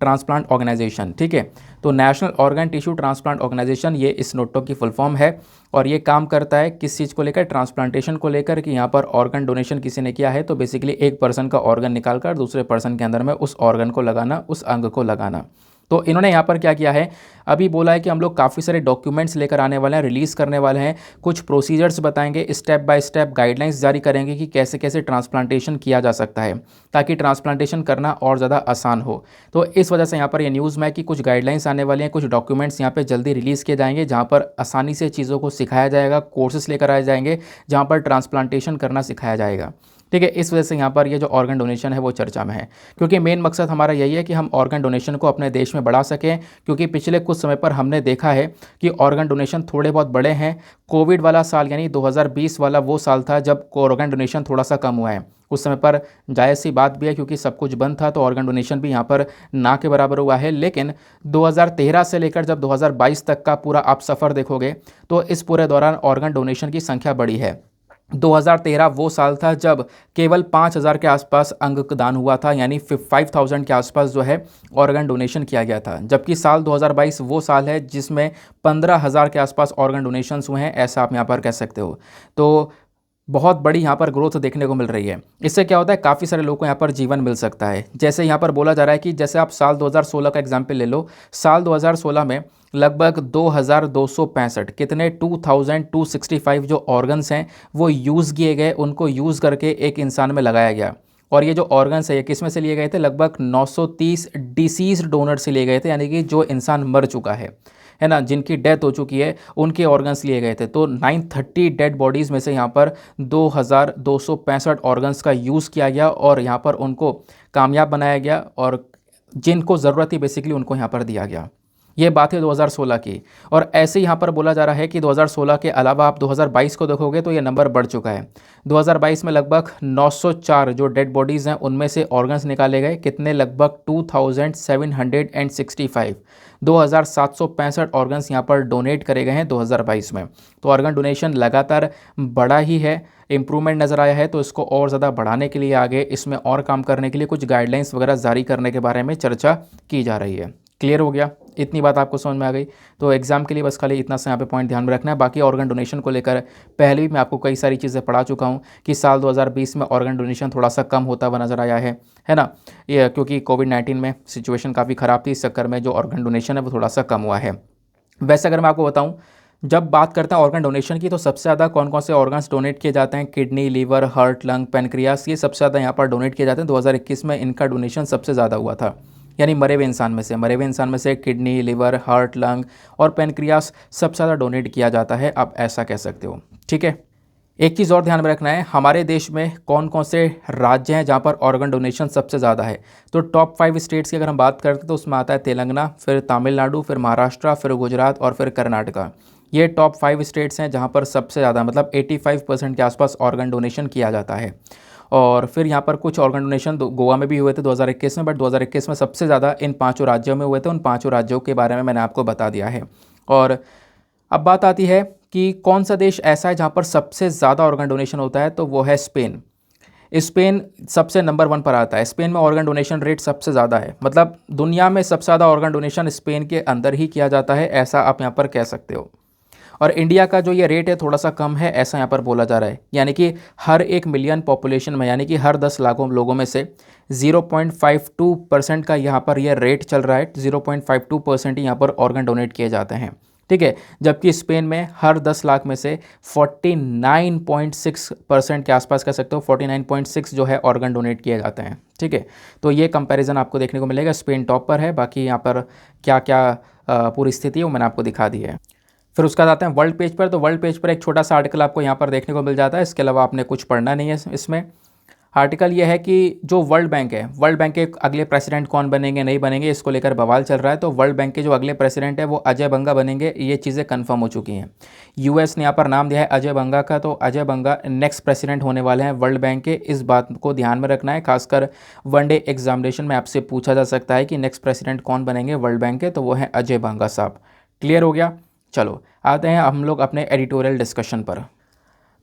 S1: Transplant Organisation, ठीक है। तो National Organ Tissue Transplant Organisation, ये इस नोटो की फुल फॉर्म है। और ये काम करता है किस चीज़ को लेकर, ट्रांसप्लांटेशन को लेकर, कि यहाँ पर ऑर्गन डोनेशन किसी ने किया है तो बेसिकली एक पर्सन का ऑर्गन निकाल कर दूसरे पर्सन के अंदर में उस ऑर्गन को लगाना, उस अंग को लगाना। तो इन्होंने यहाँ पर क्या किया है, अभी बोला है कि हम लोग काफ़ी सारे डॉक्यूमेंट्स लेकर आने वाले हैं, रिलीज़ करने वाले हैं, कुछ प्रोसीजर्स बताएंगे, स्टेप बाय स्टेप गाइडलाइंस जारी करेंगे कि कैसे कैसे ट्रांसप्लांटेशन किया जा सकता है, ताकि ट्रांसप्लांटेशन करना और ज़्यादा आसान हो। तो इस वजह से यहाँ पर ये न्यूज़ में है कि कुछ गाइडलाइंस आने वाली हैं, कुछ डॉक्यूमेंट्स यहाँ पर जल्दी रिलीज़ किए जाएंगे, जहाँ पर आसानी से चीज़ों को सिखाया जाएगा, कोर्सेस लेकर आए जाएंगे जहाँ पर ट्रांसप्लांटेशन करना सिखाया जाएगा, ठीक है। इस वजह से यहाँ पर ये जो ऑर्गन डोनेशन है वो चर्चा में है, क्योंकि मेन मकसद हमारा यही है कि हम ऑर्गन डोनेशन को अपने देश में बढ़ा सकें, क्योंकि पिछले कुछ समय पर हमने देखा है कि ऑर्गन डोनेशन थोड़े बहुत बड़े हैं। कोविड वाला साल यानी 2020 वाला वो साल था जब ऑर्गन डोनेशन थोड़ा सा कम हुआ है। उस समय पर जायज़ सी बात भी है, क्योंकि सब कुछ बंद था, तो ऑर्गन डोनेशन भी यहाँ पर ना के बराबर हुआ है। लेकिन 2013 से लेकर जब 2022 तक का पूरा आप सफ़र देखोगे तो इस पूरे दौरान ऑर्गन डोनेशन की संख्या बढ़ी है। 2013 वो साल था जब केवल 5,000 के आसपास अंग दान हुआ था, यानी 5,000 के आसपास जो है ऑर्गन डोनेशन किया गया था। जबकि साल 2022 वो साल है जिसमें 15,000 के आसपास ऑर्गन डोनेशंस हुए हैं, ऐसा आप यहाँ पर कह सकते हो। तो बहुत बड़ी यहाँ पर ग्रोथ देखने को मिल रही है। इससे क्या होता है, काफ़ी सारे लोगों को यहाँ पर जीवन मिल सकता है। जैसे यहाँ पर बोला जा रहा है कि जैसे आप साल 2016 का एग्जाम्पल ले लो, साल 2016 में लगभग 2,265 कितने 2,265 जो ऑर्गन्स हैं वो यूज़ किए गए, उनको यूज़ करके एक इंसान में लगाया गया। और ये जो ऑर्गन्स है ये किस में से लिए गए थे, लगभग 930 डिसीज डोनर से लिए गए थे, यानी कि जो इंसान मर चुका है ना, जिनकी डेथ हो चुकी है, उनके ऑर्गन्स लिए गए थे। तो 930 डेड बॉडीज़ में से यहाँ पर 2,265 ऑर्गन्स का यूज़ किया गया और यहाँ पर उनको कामयाब बनाया गया, और जिनको ज़रूरत थी बेसिकली उनको यहाँ पर दिया गया। ये बात है 2016 की। और ऐसे यहाँ पर बोला जा रहा है कि 2016 के अलावा आप 2022 को देखोगे तो ये नंबर बढ़ चुका है। 2022 में लगभग 904 जो डेड बॉडीज़ हैं उनमें से ऑर्गन्स निकाले गए, कितने, लगभग 2,765 2,765 ऑर्गन्स यहाँ पर डोनेट करे गए हैं 2022 में। तो ऑर्गन डोनेशन लगातार बढ़ा ही है, इम्प्रूवमेंट नज़र आया है। तो इसको और ज़्यादा बढ़ाने के लिए आगे इसमें और काम करने के लिए कुछ गाइडलाइंस वगैरह जारी करने के बारे में चर्चा की जा रही है। क्लियर हो गया, इतनी बात आपको समझ में आ गई। तो एग्जाम के लिए बस खाली इतना सा यहाँ पे पॉइंट ध्यान में रखना है। बाकी ऑर्गन डोनेशन को लेकर पहले भी मैं आपको कई सारी चीज़ें पढ़ा चुका हूँ कि साल 2020 में ऑर्गन डोनेशन थोड़ा सा कम होता हुआ नज़र आया है ना, ये क्योंकि कोविड-19 में सिचुएशन काफ़ी ख़राब थी, इस चक्कर में जो ऑर्गन डोनेशन है वो थोड़ा सा कम हुआ है। वैसे अगर मैं आपको बताऊँ, जब बात करते हैं ऑर्गन डोनेशन की तो सबसे ज़्यादा कौन कौन से ऑर्गन्स डोनेट किए जाते हैं, kidney, liver, heart, lung, pancreas, ये सबसे ज़्यादा यहाँ पर डोनेट किए जाते हैं। 2021 में इनका डोनेशन सबसे ज़्यादा हुआ था, यानी मरे हुए इंसान में से किडनी, लिवर, हार्ट, लंग और पैनक्रियास सबसे ज़्यादा डोनेट किया जाता है, आप ऐसा कह सकते हो, ठीक है। एक चीज़ और ध्यान में रखना है, हमारे देश में कौन कौन से राज्य हैं जहाँ पर ऑर्गन डोनेशन सबसे ज़्यादा है। तो टॉप 5 स्टेट्स की अगर हम बात करते हैं तो उसमें आता है तेलंगाना, फिर तमिलनाडु, फिर महाराष्ट्र, फिर गुजरात और फिर कर्नाटका। ये टॉप 5 स्टेट्स हैं जहाँ पर सबसे ज़्यादा मतलब 85% के आसपास ऑर्गन डोनेशन किया जाता है। और फिर यहाँ पर कुछ ऑर्गन डोनेशन गोवा में भी हुए थे 2021 में, बट 2021 में सबसे ज़्यादा इन 5 राज्यों में हुए थे। उन 5 राज्यों के बारे में मैंने आपको बता दिया है। और अब बात आती है कि कौन सा देश ऐसा है जहाँ पर सबसे ज़्यादा ऑर्गन डोनेशन होता है, तो वो है स्पेन। स्पेन सबसे नंबर 1 पर आता है। स्पेन में ऑर्गन डोनेशन रेट सबसे ज़्यादा है, मतलब दुनिया में सबसे ज़्यादा ऑर्गन डोनेशन स्पेन के अंदर ही किया जाता है, ऐसा आप यहाँ पर कह सकते हो। और इंडिया का जो ये रेट है थोड़ा सा कम है, ऐसा यहाँ पर बोला जा रहा है, यानी कि हर 1 मिलियन पॉपुलेशन में, यानी कि हर 10 लाखों लोगों में से 0.52% का यहाँ पर यह रेट चल रहा है। 0.52% ही यहाँ पर ऑर्गन डोनेट किए जाते हैं, ठीक है। जबकि स्पेन में हर 10 लाख में से 49.6% के आसपास कह सकते हो, 49.6 जो है ऑर्गन डोनेट किए जाते हैं, ठीक है। तो ये कंपैरिजन आपको देखने को मिलेगा, स्पेन टॉप पर है। बाकी यहाँ पर क्या क्या पूरी स्थिति है वो मैंने आपको दिखा दी है। फिर उसका आते हैं वर्ल्ड पेज पर। तो वर्ल्ड पेज पर एक छोटा सा आर्टिकल आपको यहाँ पर देखने को मिल जाता है, इसके अलावा आपने कुछ पढ़ना नहीं है इसमें। आर्टिकल ये है कि जो वर्ल्ड बैंक है, वर्ल्ड बैंक के अगले प्रेसिडेंट कौन बनेंगे नहीं बनेंगे, इसको लेकर बवाल चल रहा है। तो वर्ल्ड बैंक के जो अगले प्रेसिडेंट है वो अजय बंगा बनेंगे, ये चीज़ें कंफर्म हो चुकी हैं। यूएस ने यहाँ पर नाम दिया है अजय बंगा का, तो अजय बंगा नेक्स्ट प्रेसिडेंट होने वाले हैं वर्ल्ड बैंक के। इस बात को ध्यान में रखना है, खासकर वनडे एग्जामिनेशन में आपसे पूछा जा सकता है कि नेक्स्ट प्रेसिडेंट कौन बनेंगे वर्ल्ड बैंक के, तो वो हैं अजय बंगा साहब। क्लियर हो गया। चलो आते हैं हम लोग अपने एडिटोरियल डिस्कशन पर।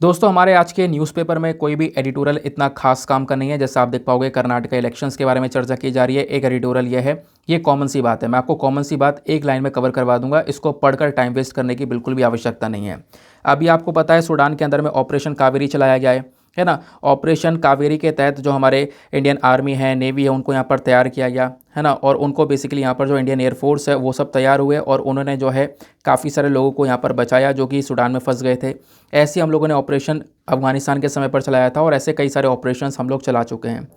S1: दोस्तों हमारे आज के न्यूज़पेपर में कोई भी एडिटोरियल इतना खास काम का नहीं है। जैसे आप देख पाओगे कर्नाटक इलेक्शंस के बारे में चर्चा की जा रही है, एक एडिटोरियल ये है, ये कॉमन सी बात है। मैं आपको कॉमन सी बात एक लाइन में कवर करवा दूंगा, इसको पढ़कर टाइम वेस्ट करने की बिल्कुल भी आवश्यकता नहीं है। अभी आपको पता है सूडान के अंदर में ऑपरेशन कावेरी चलाया गया है ना। ऑपरेशन कावेरी के तहत जो हमारे इंडियन आर्मी है, नेवी है, उनको यहाँ पर तैयार किया गया है ना। और उनको बेसिकली यहाँ पर जो इंडियन एयरफोर्स है वो सब तैयार हुए और उन्होंने जो है काफ़ी सारे लोगों को यहाँ पर बचाया जो कि सूडान में फंस गए थे। ऐसे हम लोगों ने ऑपरेशन अफगानिस्तान के समय पर चलाया था और ऐसे कई सारे ऑपरेशंस हम लोग चला चुके हैं।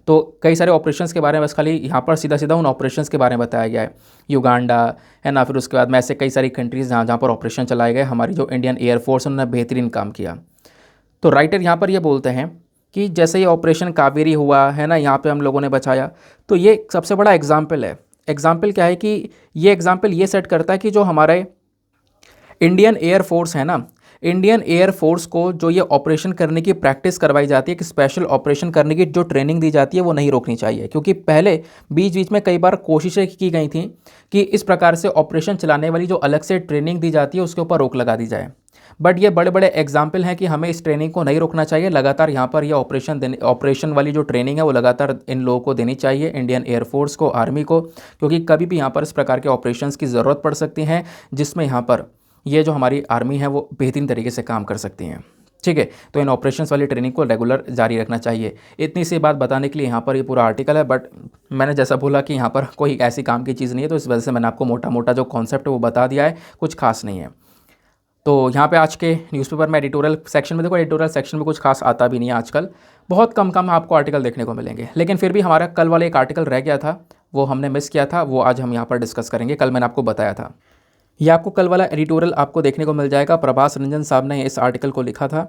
S1: तो कई सारे ऑपरेशंस के बारे में बस खाली यहाँ पर सीधा सीधा उन ऑपरेशंस के बारे में बताया गया है। युगांडा है ना, फिर उसके बाद में ऐसे कई सारी कंट्रीज़ जहाँ पर ऑपरेशन चलाए गए, हमारी जो इंडियन एयरफोर्स उन्होंने बेहतरीन काम किया। तो राइटर यहाँ पर ये बोलते हैं कि जैसे ये ऑपरेशन कावेरी हुआ है ना, यहाँ पे हम लोगों ने बचाया, तो ये सबसे बड़ा एग्जाम्पल है। एग्जाम्पल क्या है कि ये एग्जाम्पल ये सेट करता है कि जो हमारे इंडियन एयरफोर्स है ना, इंडियन एयरफोर्स को जो ये ऑपरेशन करने की प्रैक्टिस करवाई जाती है, कि स्पेशल ऑपरेशन करने की जो ट्रेनिंग दी जाती है वो नहीं रोकनी चाहिए। क्योंकि पहले बीच बीच में कई बार कोशिशें की गई थी कि इस प्रकार से ऑपरेशन चलाने वाली जो अलग से ट्रेनिंग दी जाती है उसके ऊपर रोक लगा दी जाए। बट ये बड़े बड़े एग्जाम्पल हैं कि हमें इस ट्रेनिंग को नहीं रोकना चाहिए, लगातार यहाँ पर ये ऑपरेशन वाली जो ट्रेनिंग है वो लगातार इन लोगों को देनी चाहिए, इंडियन एयरफोर्स को, आर्मी को, क्योंकि कभी भी यहाँ पर इस प्रकार के ऑपरेशंस की ज़रूरत पड़ सकती है जिसमें यहाँ पर ये जो हमारी आर्मी है वो बेहतरीन तरीके से काम कर सकती हैं। ठीक है, तो इन ऑपरेशंस वाली ट्रेनिंग को रेगुलर जारी रखना चाहिए। इतनी सी बात बताने के लिए यहाँ पर ये पूरा आर्टिकल है, बट मैंने जैसा बोला कि यहाँ पर कोई ऐसी काम की चीज़ नहीं है, तो इस वजह से मैंने आपको मोटा मोटा जो कॉन्सेप्ट है वो बता दिया है, कुछ खास नहीं है। तो यहाँ पे आज के न्यूज़पेपर में एडिटोरियल सेक्शन में देखो, एडिटोरियल सेक्शन में कुछ खास आता भी नहीं है आजकल, बहुत कम कम आपको आर्टिकल देखने को मिलेंगे। लेकिन फिर भी हमारा कल वाला एक आर्टिकल रह गया था, वो हमने मिस किया था, वो आज हम यहाँ पर डिस्कस करेंगे। कल मैंने आपको बताया था, ये आपको कल वाला एडिटोरियल आपको देखने को मिल जाएगा। प्रभास रंजन साहब ने इस आर्टिकल को लिखा था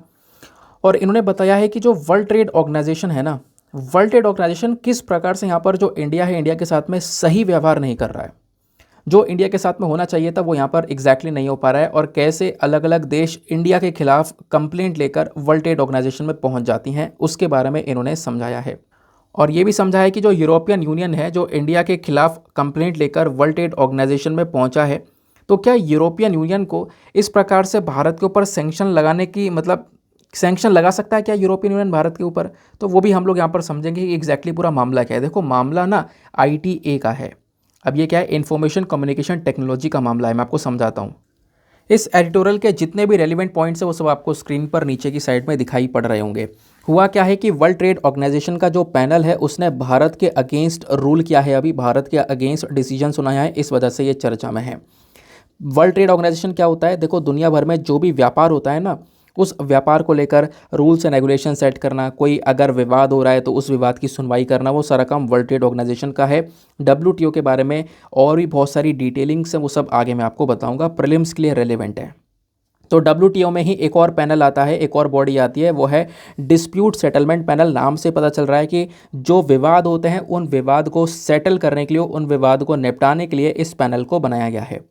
S1: और इन्होंने बताया है कि जो वर्ल्ड ट्रेड ऑर्गेनाइजेशन है ना, वर्ल्ड ट्रेड ऑर्गेनाइजेशन किस प्रकार से यहाँ पर जो इंडिया है, इंडिया के साथ में सही व्यवहार नहीं कर रहा है। जो इंडिया के साथ में होना चाहिए था वो यहाँ पर एग्जैक्टली नहीं हो पा रहा है, और कैसे अलग अलग देश इंडिया के खिलाफ कंप्लेंट लेकर वर्ल्ड ट्रेड ऑर्गेनाइजेशन में पहुँच जाती हैं, उसके बारे में इन्होंने समझाया है। और ये भी समझा है कि जो यूरोपियन यूनियन है, जो इंडिया के खिलाफ कंप्लेंट लेकर वर्ल्ड ट्रेड ऑर्गेनाइजेशन में पहुँचा है, तो क्या यूरोपियन यूनियन को इस प्रकार से भारत के ऊपर सैंक्शन लगाने की, मतलब सैंक्शन लगा सकता है क्या यूरोपियन यूनियन भारत के ऊपर? तो वो भी हम लोग यहाँ पर समझेंगे कि एग्जैक्टली पूरा मामला क्या है। देखो मामला ना ITA का है। अब ये क्या है, इंफॉर्मेशन कम्युनिकेशन टेक्नोलॉजी का मामला है। मैं आपको समझाता हूँ। इस एडिटोरियल के जितने भी रेलिवेंट पॉइंट्स है वो सब आपको स्क्रीन पर नीचे की साइड में दिखाई पड़ रहे होंगे। हुआ क्या है कि वर्ल्ड ट्रेड ऑर्गेनाइजेशन का जो पैनल है उसने भारत के अगेंस्ट रूल किया है, अभी भारत के अगेंस्ट डिसीजन सुनाया है, इस वजह से ये चर्चा में है। वर्ल्ड ट्रेड ऑर्गेनाइजेशन क्या होता है? देखो दुनिया भर में जो भी व्यापार होता है ना, उस व्यापार को लेकर रूल्स एंड रेगुलेशन सेट करना, कोई अगर विवाद हो रहा है तो उस विवाद की सुनवाई करना, वो सारा काम वर्ल्ड ट्रेड ऑर्गेनाइजेशन का है। WTO के बारे में और भी बहुत सारी डिटेलिंग्स हैं, वो सब आगे मैं आपको बताऊंगा, प्रीलिम्स के लिए रेलेवेंट है। तो WTO में ही एक और पैनल आता है, एक और बॉडी आती है, वो है डिस्प्यूट सेटलमेंट पैनल। नाम से पता चल रहा है कि जो विवाद होते हैं उन विवाद को सेटल करने के लिए, उन विवाद को निपटाने के लिए इस पैनल को बनाया गया है।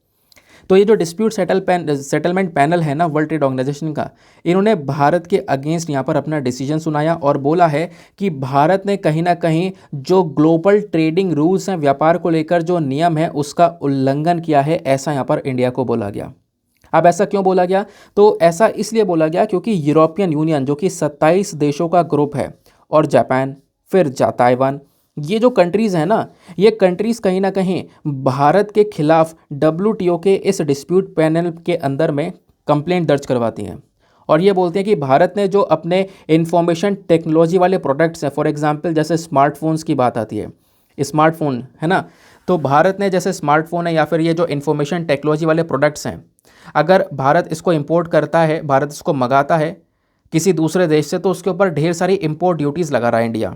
S1: तो ये जो डिस्प्यूट सेटलमेंट पैनल है ना वर्ल्ड ट्रेड ऑर्गेनाइजेशन का, इन्होंने भारत के अगेंस्ट यहाँ पर अपना डिसीजन सुनाया और बोला है कि भारत ने कहीं ना कहीं जो ग्लोबल ट्रेडिंग रूल्स हैं, व्यापार को लेकर जो नियम है, उसका उल्लंघन किया है, ऐसा यहाँ पर इंडिया को बोला गया। अब ऐसा क्यों बोला गया? तो ऐसा इसलिए बोला गया क्योंकि यूरोपियन यूनियन जो कि 27 देशों का ग्रुप है, और जापान, फिर ताइवान, ये जो कंट्रीज़ हैं ना, ये कंट्रीज़ कहीं ना कहीं भारत के खिलाफ WTO के इस डिस्प्यूट पैनल के अंदर में कंप्लेंट दर्ज करवाती हैं और ये बोलते हैं कि भारत ने जो अपने इंफॉर्मेशन टेक्नोलॉजी वाले प्रोडक्ट्स हैं, फॉर एग्जांपल जैसे स्मार्टफोन्स की बात आती है, स्मार्टफोन है ना, तो भारत ने जैसे स्मार्टफोन है या फिर ये जो इंफॉर्मेशन टेक्नोलॉजी वाले प्रोडक्ट्स हैं, अगर भारत इसको इंपोर्ट करता है, भारत इसको मंगाता है किसी दूसरे देश से, तो उसके ऊपर ढेर सारी इंपोर्ट ड्यूटीज़ लगा रहा है इंडिया।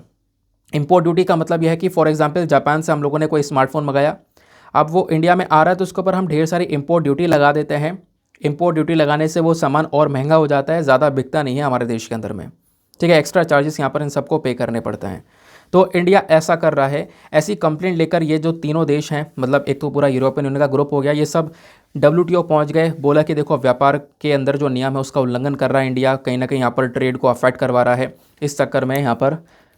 S1: इंपोर्ट ड्यूटी का मतलब यह है कि फॉर एग्जांपल जापान से हम लोगों ने कोई स्मार्टफोन मंगाया, अब वो इंडिया में आ रहा है तो उसके ऊपर हम ढेर सारी इंपोर्ट ड्यूटी लगा देते हैं। इंपोर्ट ड्यूटी लगाने से वो सामान और महंगा हो जाता है, ज़्यादा बिकता नहीं है हमारे देश के अंदर में। ठीक है, एक्स्ट्रा चार्जेस यहाँ पर इन सबको पे करने पड़ते हैं। तो इंडिया ऐसा कर रहा है। ऐसी कंप्लेंट लेकर ये जो तीनों देश हैं, मतलब एक तो पूरा यूरोपियन यूनियन का ग्रुप हो गया, ये सब WTO पहुंच गए, बोला कि देखो व्यापार के अंदर जो नियम है उसका उल्लंघन कर रहा है इंडिया, कहीं ना कहीं यहाँ पर ट्रेड को अफेक्ट करवा रहा है। इस चक्कर में यहाँ पर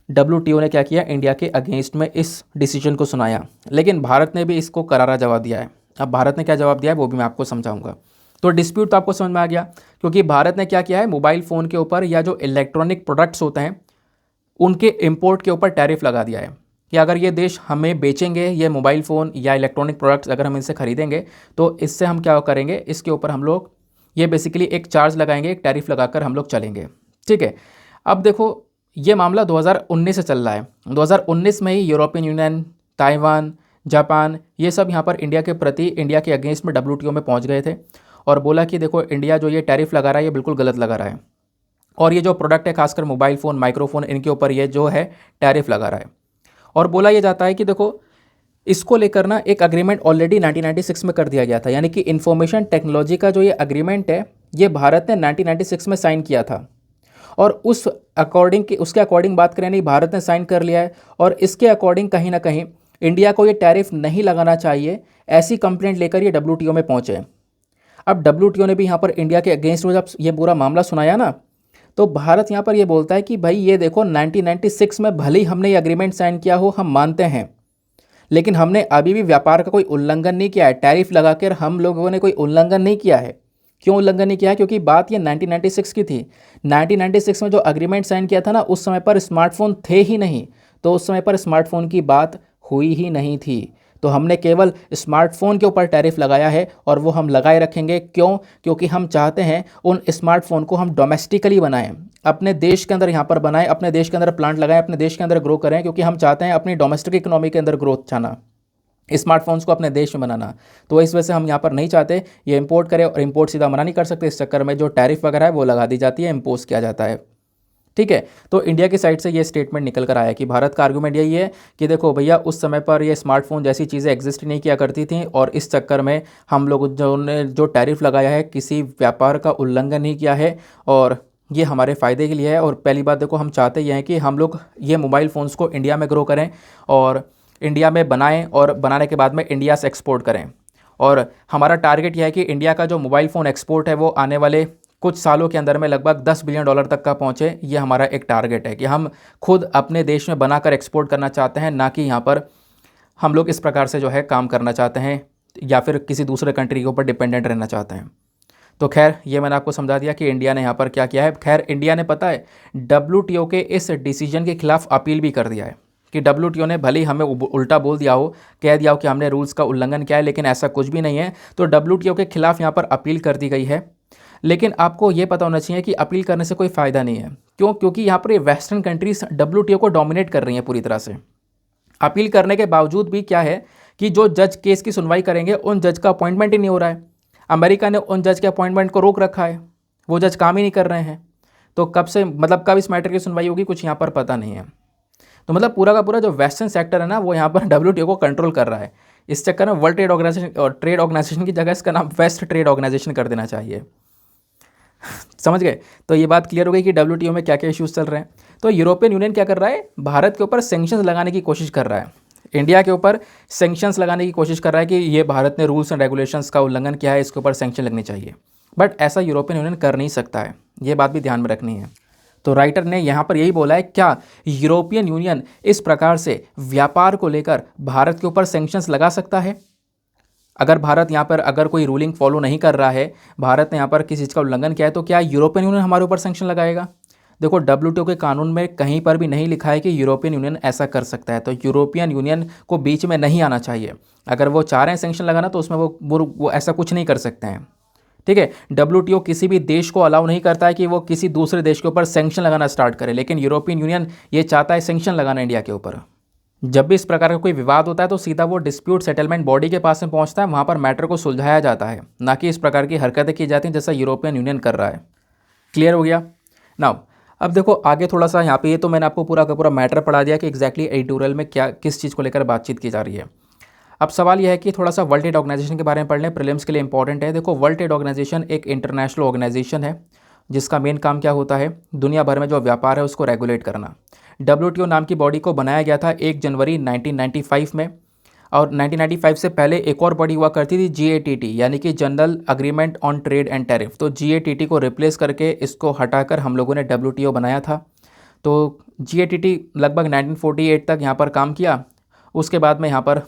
S1: WTO ने क्या किया, इंडिया के अगेंस्ट में इस डिसीजन को सुनाया, लेकिन भारत ने भी इसको करारा जवाब दिया है। अब भारत ने क्या जवाब दिया है वो भी मैं आपको समझाऊंगा। तो डिस्प्यूट तो आपको समझ में आ गया, क्योंकि भारत ने क्या किया है, मोबाइल फ़ोन के ऊपर या जो इलेक्ट्रॉनिक प्रोडक्ट्स होते हैं उनके इंपोर्ट के ऊपर टैरिफ लगा दिया है कि अगर ये देश हमें बेचेंगे ये मोबाइल फ़ोन या इलेक्ट्रॉनिक प्रोडक्ट्स, अगर हम इनसे खरीदेंगे तो इससे हम क्या करेंगे, इसके ऊपर हम लोग ये बेसिकली एक चार्ज लगाएंगे, एक टैरिफ लगाकर हम लोग चलेंगे। ठीक है, अब देखो ये मामला 2019 से चल रहा है। 2019 में ही यूरोपियन यूनियन, ताइवान, जापान, ये सब यहाँ पर इंडिया के प्रति, इंडिया के अगेंस्ट में WTO में पहुँच गए थे और बोला कि देखो इंडिया जो ये टैरिफ लगा रहा है ये बिल्कुल गलत लगा रहा है और ये जो प्रोडक्ट है खासकर मोबाइल फ़ोन, माइक्रोफोन, इनके ऊपर ये जो है टैरिफ लगा रहा है। और बोला ये जाता है कि देखो इसको लेकर ना एक अग्रीमेंट ऑलरेडी 1996 में कर दिया गया था, यानी कि इंफॉर्मेशन टेक्नोलॉजी का जो ये अग्रीमेंट है ये भारत ने 1996 में साइन किया था और उसके अकॉर्डिंग बात करें, नहीं भारत ने साइन कर लिया है और इसके अकॉर्डिंग कहीं ना कहीं इंडिया को ये टैरिफ नहीं लगाना चाहिए, ऐसी कंप्लेंट लेकर ये WTO में पहुंचे। अब WTO ने भी यहाँ पर इंडिया के अगेंस्ट में जब ये पूरा मामला सुनाया ना, तो भारत यहाँ पर ये बोलता है कि भाई ये देखो 1996 में भले ही हमने ये अग्रीमेंट साइन किया हो, हम मानते हैं, लेकिन हमने अभी भी व्यापार का कोई उल्लंघन नहीं किया है, टैरिफ लगाकर हम लोगों ने कोई उल्लंघन नहीं किया है। क्यों उल्लंघन नहीं किया है? क्योंकि बात ये 1996 की थी। 1996 में जो अग्रीमेंट साइन किया था ना, उस समय पर स्मार्टफोन थे ही नहीं, तो उस समय पर स्मार्टफोन की बात हुई ही नहीं थी। तो हमने केवल स्मार्टफोन के ऊपर टैरिफ लगाया है और वो हम लगाए रखेंगे। क्यों? क्योंकि हम चाहते हैं उन स्मार्टफोन को हम डोमेस्टिकली बनाएं, अपने देश के अंदर यहाँ पर बनाएं, अपने देश के अंदर प्लांट लगाएं, अपने देश के अंदर ग्रो करें, क्योंकि हम चाहते हैं अपनी डोमेस्टिक इकोनॉमी के अंदर ग्रोथ चाहना, स्मार्टफोन्स को अपने देश में बनाना। तो इस वजह से हम यहाँ पर नहीं चाहते ये इंपोर्ट करें, और इंपोर्ट सीधा मना नहीं कर सकते, इस चक्कर में जो टैरिफ वगैरह है वो लगा दी जाती है, इम्पोज किया जाता है। ठीक है, तो इंडिया की साइड से ये स्टेटमेंट निकल कर आया कि भारत का आर्गूमेंट यही है कि देखो भैया उस समय पर ये स्मार्टफोन जैसी चीज़ें एग्जिस्ट नहीं किया करती थी और इस चक्कर में हम लोग जो टैरिफ लगाया है किसी व्यापार का उल्लंघन नहीं किया है और ये हमारे फ़ायदे के लिए है। और पहली बात देखो, हम चाहते ये हैं कि हम लोग ये मोबाइल फ़ोन्स को इंडिया में ग्रो करें और इंडिया में बनाएं और बनाने के बाद में इंडिया से एक्सपोर्ट करें। और हमारा टारगेट यह है कि इंडिया का जो मोबाइल फ़ोन एक्सपोर्ट है वो आने वाले कुछ सालों के अंदर में लगभग $10 बिलियन तक का पहुंचे। ये हमारा एक टारगेट है कि हम खुद अपने देश में बनाकर एक्सपोर्ट करना चाहते हैं, ना कि यहाँ पर हम लोग इस प्रकार से जो है काम करना चाहते हैं या फिर किसी दूसरे कंट्री के ऊपर डिपेंडेंट रहना चाहते हैं। तो खैर ये मैंने आपको समझा दिया कि इंडिया ने यहाँ पर क्या किया है। खैर इंडिया ने पता है WTO के इस डिसीजन के खिलाफ अपील भी कर दिया है कि WTO ने भले ही हमें उल्टा बोल दिया हो, कह दिया हो कि हमने रूल्स का उल्लंघन किया है, लेकिन ऐसा कुछ भी नहीं है। तो WTO के खिलाफ यहाँ पर अपील कर दी गई है। लेकिन आपको ये पता होना चाहिए कि अपील करने से कोई फ़ायदा नहीं है। क्यों? क्योंकि यहाँ पर ये वेस्टर्न कंट्रीज WTO को डोमिनेट कर रही हैं पूरी तरह से। अपील करने के बावजूद भी क्या है कि जो जज केस की सुनवाई करेंगे उन जज का अपॉइंटमेंट ही नहीं हो रहा है। अमेरिका ने उन जज के अपॉइंटमेंट को रोक रखा है, वो जज काम ही नहीं कर रहे हैं। तो कब इस मैटर की सुनवाई होगी कुछ यहाँ पर पता नहीं है। तो मतलब पूरा का पूरा जो वेस्टर्न सेक्टर है ना वो यहाँ पर WTO को कंट्रोल कर रहा है। इस चक्कर में वर्ल्ड ट्रेड ऑर्गेनाइजेशन की जगह इसका नाम वेस्ट ट्रेड ऑर्गेनाइजेशन कर देना चाहिए। समझ गए? तो ये बात क्लियर हो गई कि WTO में क्या क्या इश्यूज चल रहे हैं। तो यूरोपियन यूनियन क्या कर रहा है, भारत के ऊपर सैंक्शंस लगाने की कोशिश कर रहा है, इंडिया के ऊपर सैंक्शंस लगाने की कोशिश कर रहा है कि ये भारत ने रूल्स एंड रेगुलेशंस का उल्लंघन किया है, इसके ऊपर सैंक्शन लगनी चाहिए। बट ऐसा यूरोपियन यूनियन कर नहीं सकता है, ये बात भी ध्यान में रखनी है। तो राइटर ने यहाँ पर यही बोला है, क्या यूरोपियन यूनियन इस प्रकार से व्यापार को लेकर भारत के ऊपर सैंक्शंस लगा सकता है? अगर भारत यहाँ पर अगर कोई रूलिंग फॉलो नहीं कर रहा है, भारत ने यहाँ पर किसी चीज़ का उल्लंघन किया है, तो क्या यूरोपियन यूनियन हमारे ऊपर सैंक्शन लगाएगा? देखो WTO के कानून में कहीं पर भी नहीं लिखा है कि यूरोपियन यूनियन ऐसा कर सकता है। तो यूरोपियन यूनियन को बीच में नहीं आना चाहिए। अगर वो चाह रहे हैं सैंक्शन लगाना तो उसमें वो ऐसा कुछ नहीं कर सकते हैं। ठीक है, WTO किसी भी देश को अलाउ नहीं करता है कि वो किसी दूसरे देश के ऊपर सैंक्शन लगाना स्टार्ट करे, लेकिन यूरोपियन यूनियन ये चाहता है सैंक्शन लगाना इंडिया के ऊपर। जब भी इस प्रकार का कोई विवाद होता है तो सीधा वो डिस्प्यूट सेटलमेंट बॉडी के पास में पहुंचता है, वहां पर मैटर को सुलझाया जाता है, ना कि इस प्रकार की हरकतें की जाती हैं जैसा यूरोपियन यूनियन कर रहा है। क्लियर हो गया? नाउ अब देखो आगे थोड़ा सा यहाँ पे, ये तो मैंने आपको पूरा का पूरा मैटर पढ़ा दिया कि एग्जैक्टली एडिटोरियल में क्या किस चीज़ को लेकर बातचीत की जा रही है। अब सवाल यह है कि थोड़ा सा वर्ल्ड ट्रेड ऑर्गेनाइजेशन के बारे में पढ़ लें, प्रीलिम्स के लिए इंपॉर्टेंट है। देखो वर्ल्ड ट्रेड ऑर्गेनाइजेशन एक इंटरनेशनल ऑर्गेनाइजेशन है जिसका मेन काम क्या होता है, दुनिया भर में जो व्यापार है उसको रेगुलेट करना। WTO नाम की बॉडी को बनाया गया था 1 जनवरी 1995 में, और 1995 से पहले एक और बॉडी हुआ करती थी GATT, यानी कि general agreement on trade and tariff. तो GATT को रिप्लेस करके इसको हटाकर हम लोगों ने WTO बनाया था। तो GATT लगभग 1948 तक यहाँ पर काम किया उसके बाद में यहाँ पर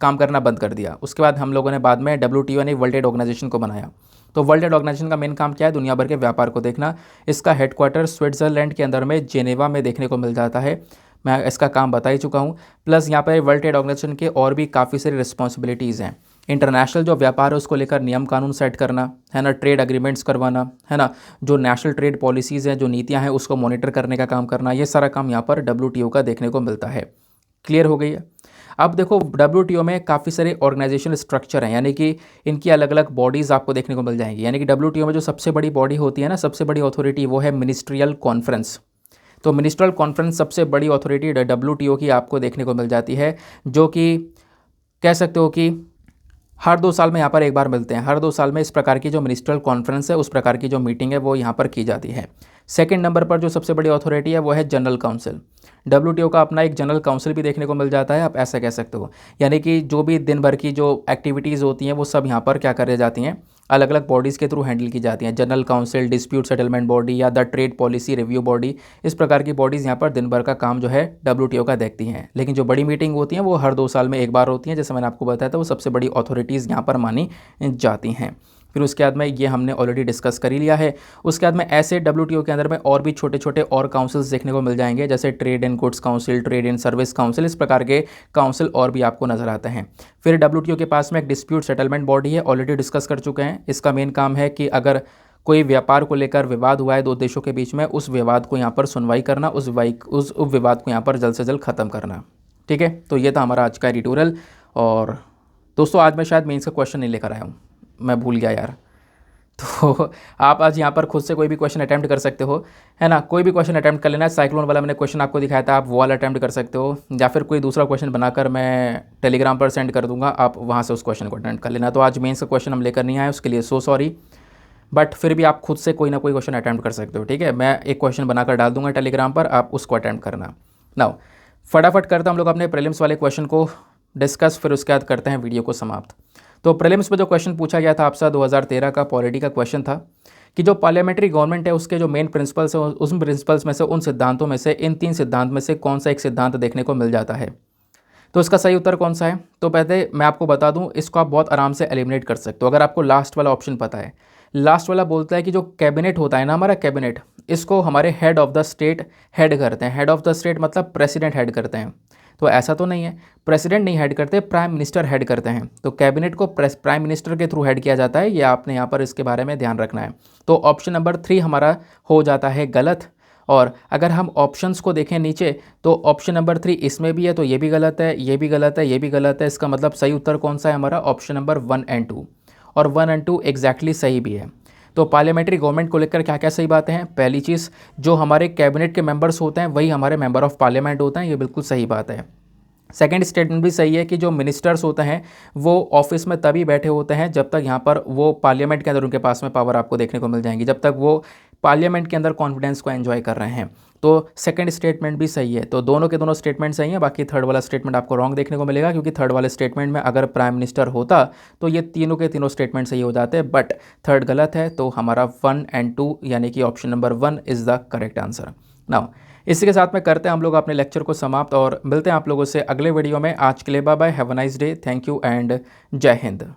S1: काम करना बंद कर दिया। उसके बाद हम लोगों ने बाद में WTO यानी वर्ल्ड ट्रेड ऑर्गेनाइजेशन को बनाया। तो वर्ल्ड ट्रेड ऑर्गेनाइजेशन का मेन काम क्या है? दुनिया भर के व्यापार को देखना। इसका हेडक्वार्टर स्विट्ज़रलैंड के अंदर में जेनेवा में देखने को मिल जाता है। मैं इसका काम बता ही चुका हूँ। प्लस यहाँ पर वर्ल्ड ट्रेड ऑर्गेनाइजेशन के और भी काफ़ी सारी रिस्पॉन्सिबिलिटीज़ हैं। इंटरनेशनल जो व्यापार है उसको लेकर नियम कानून सेट करना है ना, ट्रेड एग्रीमेंट्स करवाना है ना, जो नेशनल ट्रेड पॉलिसीज़ हैं, जो नीतियाँ हैं, उसको मॉनिटर करने का काम करना, ये सारा काम यहाँ पर WTO का देखने को मिलता है। क्लियर हो गई है? अब देखो WTO में काफ़ी सारे ऑर्गेनाइजेशनल स्ट्रक्चर हैं, यानी कि इनकी अलग अलग बॉडीज़ आपको देखने को मिल जाएंगी। यानी कि WTO में जो सबसे बड़ी बॉडी होती है ना, सबसे बड़ी अथॉरिटी, वो है मिनिस्ट्रियल कॉन्फ्रेंस। तो मिनिस्ट्रियल कॉन्फ्रेंस सबसे बड़ी अथॉरिटी WTO की आपको देखने को मिल जाती है, जो कि कह सकते हो कि हर 2 साल में यहाँ पर एक बार मिलते हैं। हर 2 साल में इस प्रकार की जो मिनिस्ट्रियल कॉन्फ्रेंस है, उस प्रकार की जो मीटिंग है वो यहाँ पर की जाती है। सेकंड नंबर पर जो सबसे बड़ी अथॉरिटी है वो है जनरल काउंसिल। WTO का अपना एक जनरल काउंसिल भी देखने को मिल जाता है, आप ऐसा कह सकते हो। यानी कि जो भी दिन भर की जो एक्टिविटीज़ होती हैं वो सब यहाँ पर क्या कर जाती हैं, अलग अलग बॉडीज़ के थ्रू हैंडल की जाती हैं। General Council, Dispute Settlement Body या the Trade Policy Review Body, इस प्रकार की बॉडीज़ यहाँ पर दिन भर का काम जो है WTO का देखती हैं। लेकिन जो बड़ी मीटिंग होती हैं वो हर 2 साल में एक बार होती हैं। जैसे मैंने आपको बताया था, वो सबसे बड़ी अथॉरिटीज़ यहाँ पर मानी जाती हैं। फिर उसके बाद में ये हमने ऑलरेडी डिस्कस कर ही लिया है। उसके बाद में ऐसे WTO के अंदर में और भी छोटे छोटे और काउंसिल्स देखने को मिल जाएंगे, जैसे trade and goods council, trade and service council, इस प्रकार के काउंसिल और भी आपको नजर आते हैं। फिर WTO के पास में एक डिस्प्यूट सेटलमेंट बॉडी है, ऑलरेडी डिस्कस कर चुके हैं। इसका मेन काम है कि अगर कोई व्यापार को लेकर विवाद हुआ है 2 देशों के बीच में, उस विवाद को यहाँ पर सुनवाई करना, उस विवाद को यहाँ पर जल्द से जल्द ख़त्म करना। ठीक है, तो ये था हमारा आज का एडिटोरियल। और दोस्तों आज मैं शायद मेंस का क्वेश्चन नहीं लेकर आया हूँ, मैं भूल गया यार। तो आप आज यहाँ पर खुद से कोई भी क्वेश्चन अटैम्प्ट कर सकते हो, है ना। कोई भी क्वेश्चन अटैम्प्ट कर लेना है। साइक्लोन वाला मैंने क्वेश्चन आपको दिखाया था, आप वो वाला अटैम्प्ट कर सकते हो, या फिर कोई दूसरा क्वेश्चन बनाकर मैं टेलीग्राम पर सेंड कर दूंगा, आप वहाँ से उस क्वेश्चन को अटैम्प्ट कर लेना। तो आज मेंस का क्वेश्चन हम लेकर नहीं आए, उसके लिए सो सॉरी, बट फिर भी आप खुद से कोई ना कोई क्वेश्चन अटैम्प्ट कर सकते हो। ठीक है, मैं एक क्वेश्चन बनाकर डाल दूंगा टेलीग्राम पर, आप उसको अटैम्प्ट करना। नाउ फटाफट करते हम लोग अपने प्रीलिम्स वाले क्वेश्चन को डिस्कस, फिर उसके बाद करते हैं वीडियो को समाप्त। तो प्रीलिम्स में जो क्वेश्चन पूछा गया था आपसे 2013 का पॉलिटी का क्वेश्चन था कि जो पार्लियामेंट्री गवर्नमेंट है उसके जो मेन प्रिंसिपल्स है, उस प्रिंसिपल्स में से, उन सिद्धांतों में से, इन 3 सिद्धांत में से कौन सा एक सिद्धांत देखने को मिल जाता है। तो इसका सही उत्तर कौन सा है? तो पहले मैं आपको बता दूं, इसको आप बहुत आराम से एलिमिनेट कर सकते हो अगर आपको लास्ट वाला ऑप्शन पता है। लास्ट वाला बोलता है कि जो कैबिनेट होता है ना, हमारा कैबिनेट, इसको हमारे head of the state head करते हैं। हेड ऑफ द स्टेट मतलब प्रेसिडेंट हेड करते हैं। तो ऐसा तो नहीं है, प्रेसिडेंट नहीं हेड करते, प्राइम मिनिस्टर हेड करते हैं। तो कैबिनेट को प्राइम मिनिस्टर के थ्रू हेड किया जाता है, ये आपने यहाँ पर इसके बारे में ध्यान रखना है। तो ऑप्शन नंबर 3 हमारा हो जाता है गलत। और अगर हम ऑप्शंस को देखें नीचे, तो ऑप्शन नंबर 3 इसमें भी है, तो ये भी गलत है, ये भी गलत है, ये भी गलत है। इसका मतलब सही उत्तर कौन सा है हमारा? Option number 1 and 2। और 1 एंड 2 एग्जैक्टली सही भी है। तो पार्लियामेंट्री गवर्नमेंट को लेकर क्या क्या सही बातें हैं? पहली चीज़, जो हमारे कैबिनेट के मेंबर्स होते हैं वही हमारे मेंबर ऑफ पार्लियामेंट होते हैं, ये बिल्कुल सही बात है। सेकंड स्टेटमेंट भी सही है कि जो मिनिस्टर्स होते हैं वो ऑफिस में तभी बैठे होते हैं जब तक यहाँ पर वो पार्लियामेंट के अंदर उनके पास में पावर आपको देखने को मिल जाएंगी, जब तक वो पार्लियामेंट के अंदर कॉन्फिडेंस को एंजॉय कर रहे हैं। तो सेकंड स्टेटमेंट भी सही है। तो दोनों के दोनों स्टेटमेंट सही हैं। बाकी थर्ड वाला स्टेटमेंट आपको रॉन्ग देखने को मिलेगा, क्योंकि थर्ड वाले स्टेटमेंट में अगर प्राइम मिनिस्टर होता तो ये तीनों के तीनों स्टेटमेंट सही हो जाते, बट थर्ड गलत है। तो हमारा 1 एंड 2 यानी कि option number 1 is the correct answer. Now इसी के साथ में करते हैं हम लोग अपने लेक्चर को समाप्त और मिलते हैं आप लोगों से अगले वीडियो में। आज के लिए bye bye, have a nice day, thank you and जय हिंद।